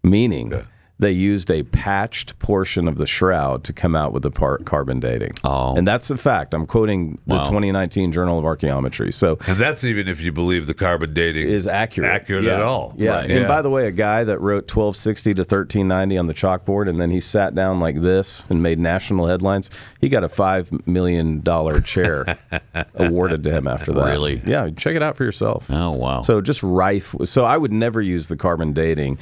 meaning they used a patched portion of the shroud to come out with the carbon dating. Oh. And that's a fact. I'm quoting the 2019 Journal of Archaeometry. And that's even if you believe the carbon dating is accurate at all. Yeah. Right. And by the way, a guy that wrote 1260 to 1390 on the chalkboard, and then he sat down like this and made national headlines, he got a $5 million chair awarded to him after that. Really? Yeah. Check it out for yourself. Oh, wow. So just rife. So I would never use the carbon dating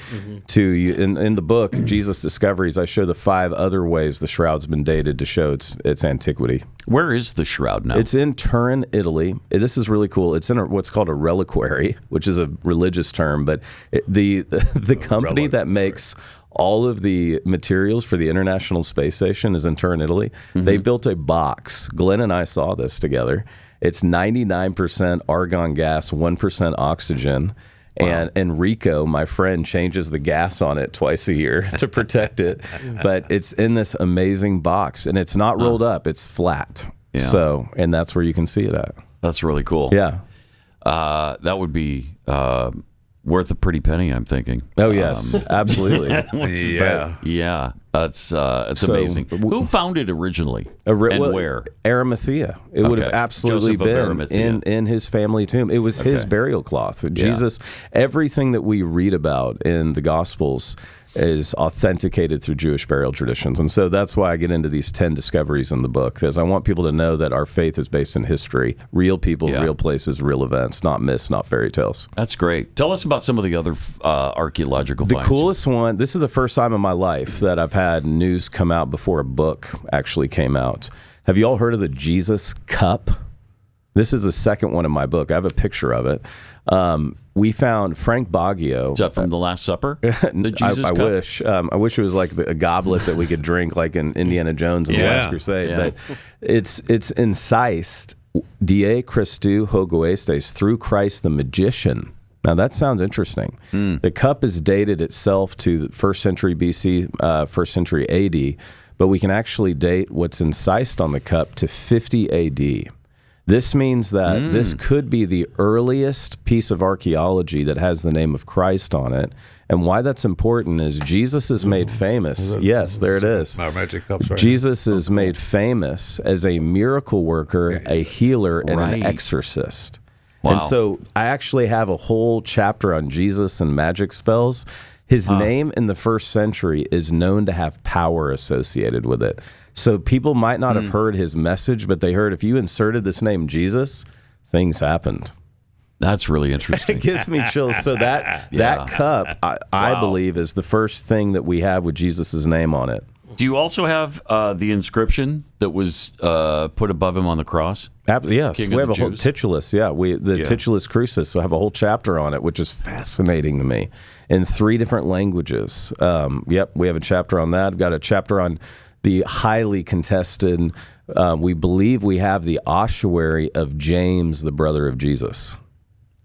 in the book, Jesus Discoveries, I show the 5 other ways the shroud's been dated to show its antiquity. Where is the shroud now? It's in Turin, Italy. This is really cool. It's in what's called a reliquary, which is a religious term, but the company that makes all of the materials for the International Space Station is in Turin, Italy. They built a box. Glenn and I saw this together. It's 99% argon gas, 1% oxygen. Wow. And Enrico, my friend, changes the gas on it twice a year to protect it. But it's in this amazing box, and it's not rolled up; it's flat. Yeah. So, and that's where you can see it at. That's really cool. Yeah, that would be worth a pretty penny, I'm thinking. Oh yes, absolutely. Yeah. That's amazing. Who found it originally, and where? Arimathea. It would have absolutely Joseph been in his family tomb. It was his burial cloth. Jesus, everything that we read about in the Gospels is authenticated through Jewish burial traditions. And so that's why I get into these 10 discoveries in the book, because I want people to know that our faith is based in history, real people, real places, real events, not myths, not fairy tales. That's great. Tell us about some of the other archaeological finds. The coolest one, this is the first time in my life that I've had news come out before a book actually came out. Have you all heard of the Jesus Cup? This is the second one in my book. I have a picture of it. We found Frank Baggio. Is that from The Last Supper? The Jesus I Cup? wish. I wish it was like a goblet that we could drink like in Indiana Jones and the Last Crusade. But it's incised Die Christu Hogoestes, through Christ the magician. Now that sounds interesting. The cup is dated itself to the 1st century BC, 1st century AD, but we can actually date what's incised on the cup to 50 AD. This means that this could be the earliest piece of archaeology that has the name of Christ on it. And why that's important is Jesus is made famous. Yes, there it is. My magic cups right Jesus is made famous as a miracle worker, a healer, and an exorcist. Wow. And so I actually have a whole chapter on Jesus and magic spells. His name in the 1st century is known to have power associated with it. So people might not have heard his message, but they heard if you inserted this name Jesus, things happened. That's really interesting. It gives me chills. So that cup, I believe, is the first thing that we have with Jesus' name on it. Do you also have the inscription that was put above him on the cross? Yes, King we of have the a whole Jews? titulus. Titulus Crucis. So I have a whole chapter on it, which is fascinating to me, in 3 different languages. We have a chapter on that. I've got a chapter on the highly contested. We believe we have the ossuary of James, the brother of Jesus.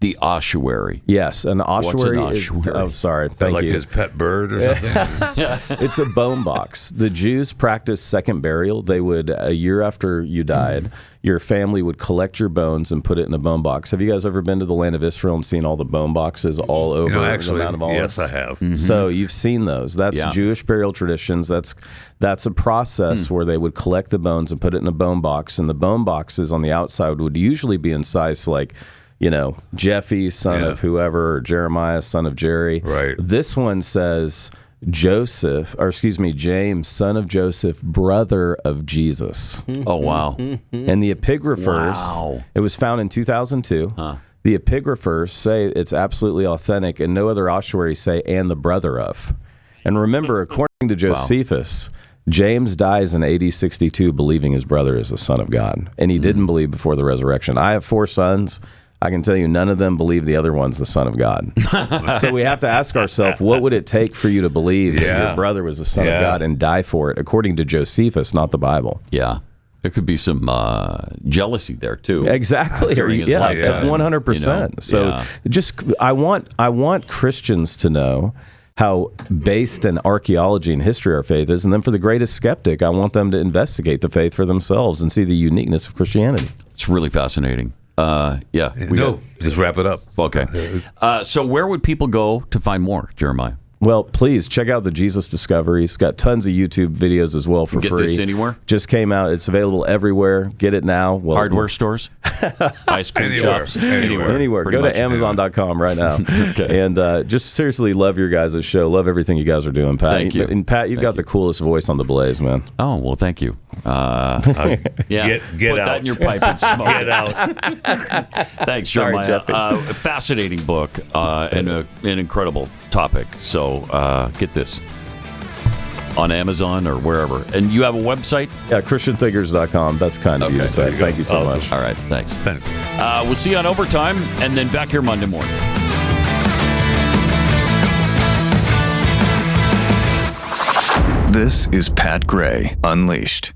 The ossuary. Yes, and the ossuary, What's an ossuary? is. Oh, sorry. Thank like you. his pet bird or something? It's a bone box. The Jews practiced second burial. They would, a year after you died, your family would collect your bones and put it in a bone box. Have you guys ever been to the land of Israel and seen all the bone boxes all over the Mount of Olives? Yes, I have. So you've seen those. That's Jewish burial traditions. That's a process where they would collect the bones and put it in a bone box, and the bone boxes on the outside would usually be incised like, Jeffy, son of whoever, or Jeremiah, son of Jerry. Right. This one says James, son of Joseph, brother of Jesus. Oh, wow. And the epigraphers, it was found in 2002. The The epigraphers say it's absolutely authentic, and no other ossuaries say "and the brother of." And remember, according to Josephus, James dies in AD 62 believing his brother is the Son of God, and he didn't believe before the resurrection. I have 4 sons. I can tell you none of them believe the other one's the Son of God. So we have to ask ourselves, what would it take for you to believe that your brother was the Son of God and die for it, according to Josephus, not the Bible? Yeah. There could be some jealousy there, too. Exactly. During his lifetime. 100%. So just I want Christians to know how based in archaeology and history our faith is, and then for the greatest skeptic, I want them to investigate the faith for themselves and see the uniqueness of Christianity. It's really fascinating. Just wrap it up. Okay. So where would people go to find more, Jeremiah? Well, please check out the Jesus Discoveries. Got tons of YouTube videos as well for free. Get this anywhere? Just came out. It's available everywhere. Get it now. Well, hardware stores? Ice cream shops? Anywhere. Go to Amazon.com right now. Okay. And just seriously love your guys' show. Love everything you guys are doing, Pat. Thank you. And Pat, you've got the coolest voice on the Blaze, man. Oh, well, thank you. Yeah. Get Put out. that in your pipe and smoke Get it. out. Thanks, Sorry, Jeremiah. Jeffy. Fascinating book and an incredible topic. So get this on Amazon or wherever. And you have a website? Yeah, ChristianThinkers.com. That's kind of you to say. Thank you so much. All right, thanks. We'll see you on Overtime and then back here Monday morning. This is Pat Gray Unleashed.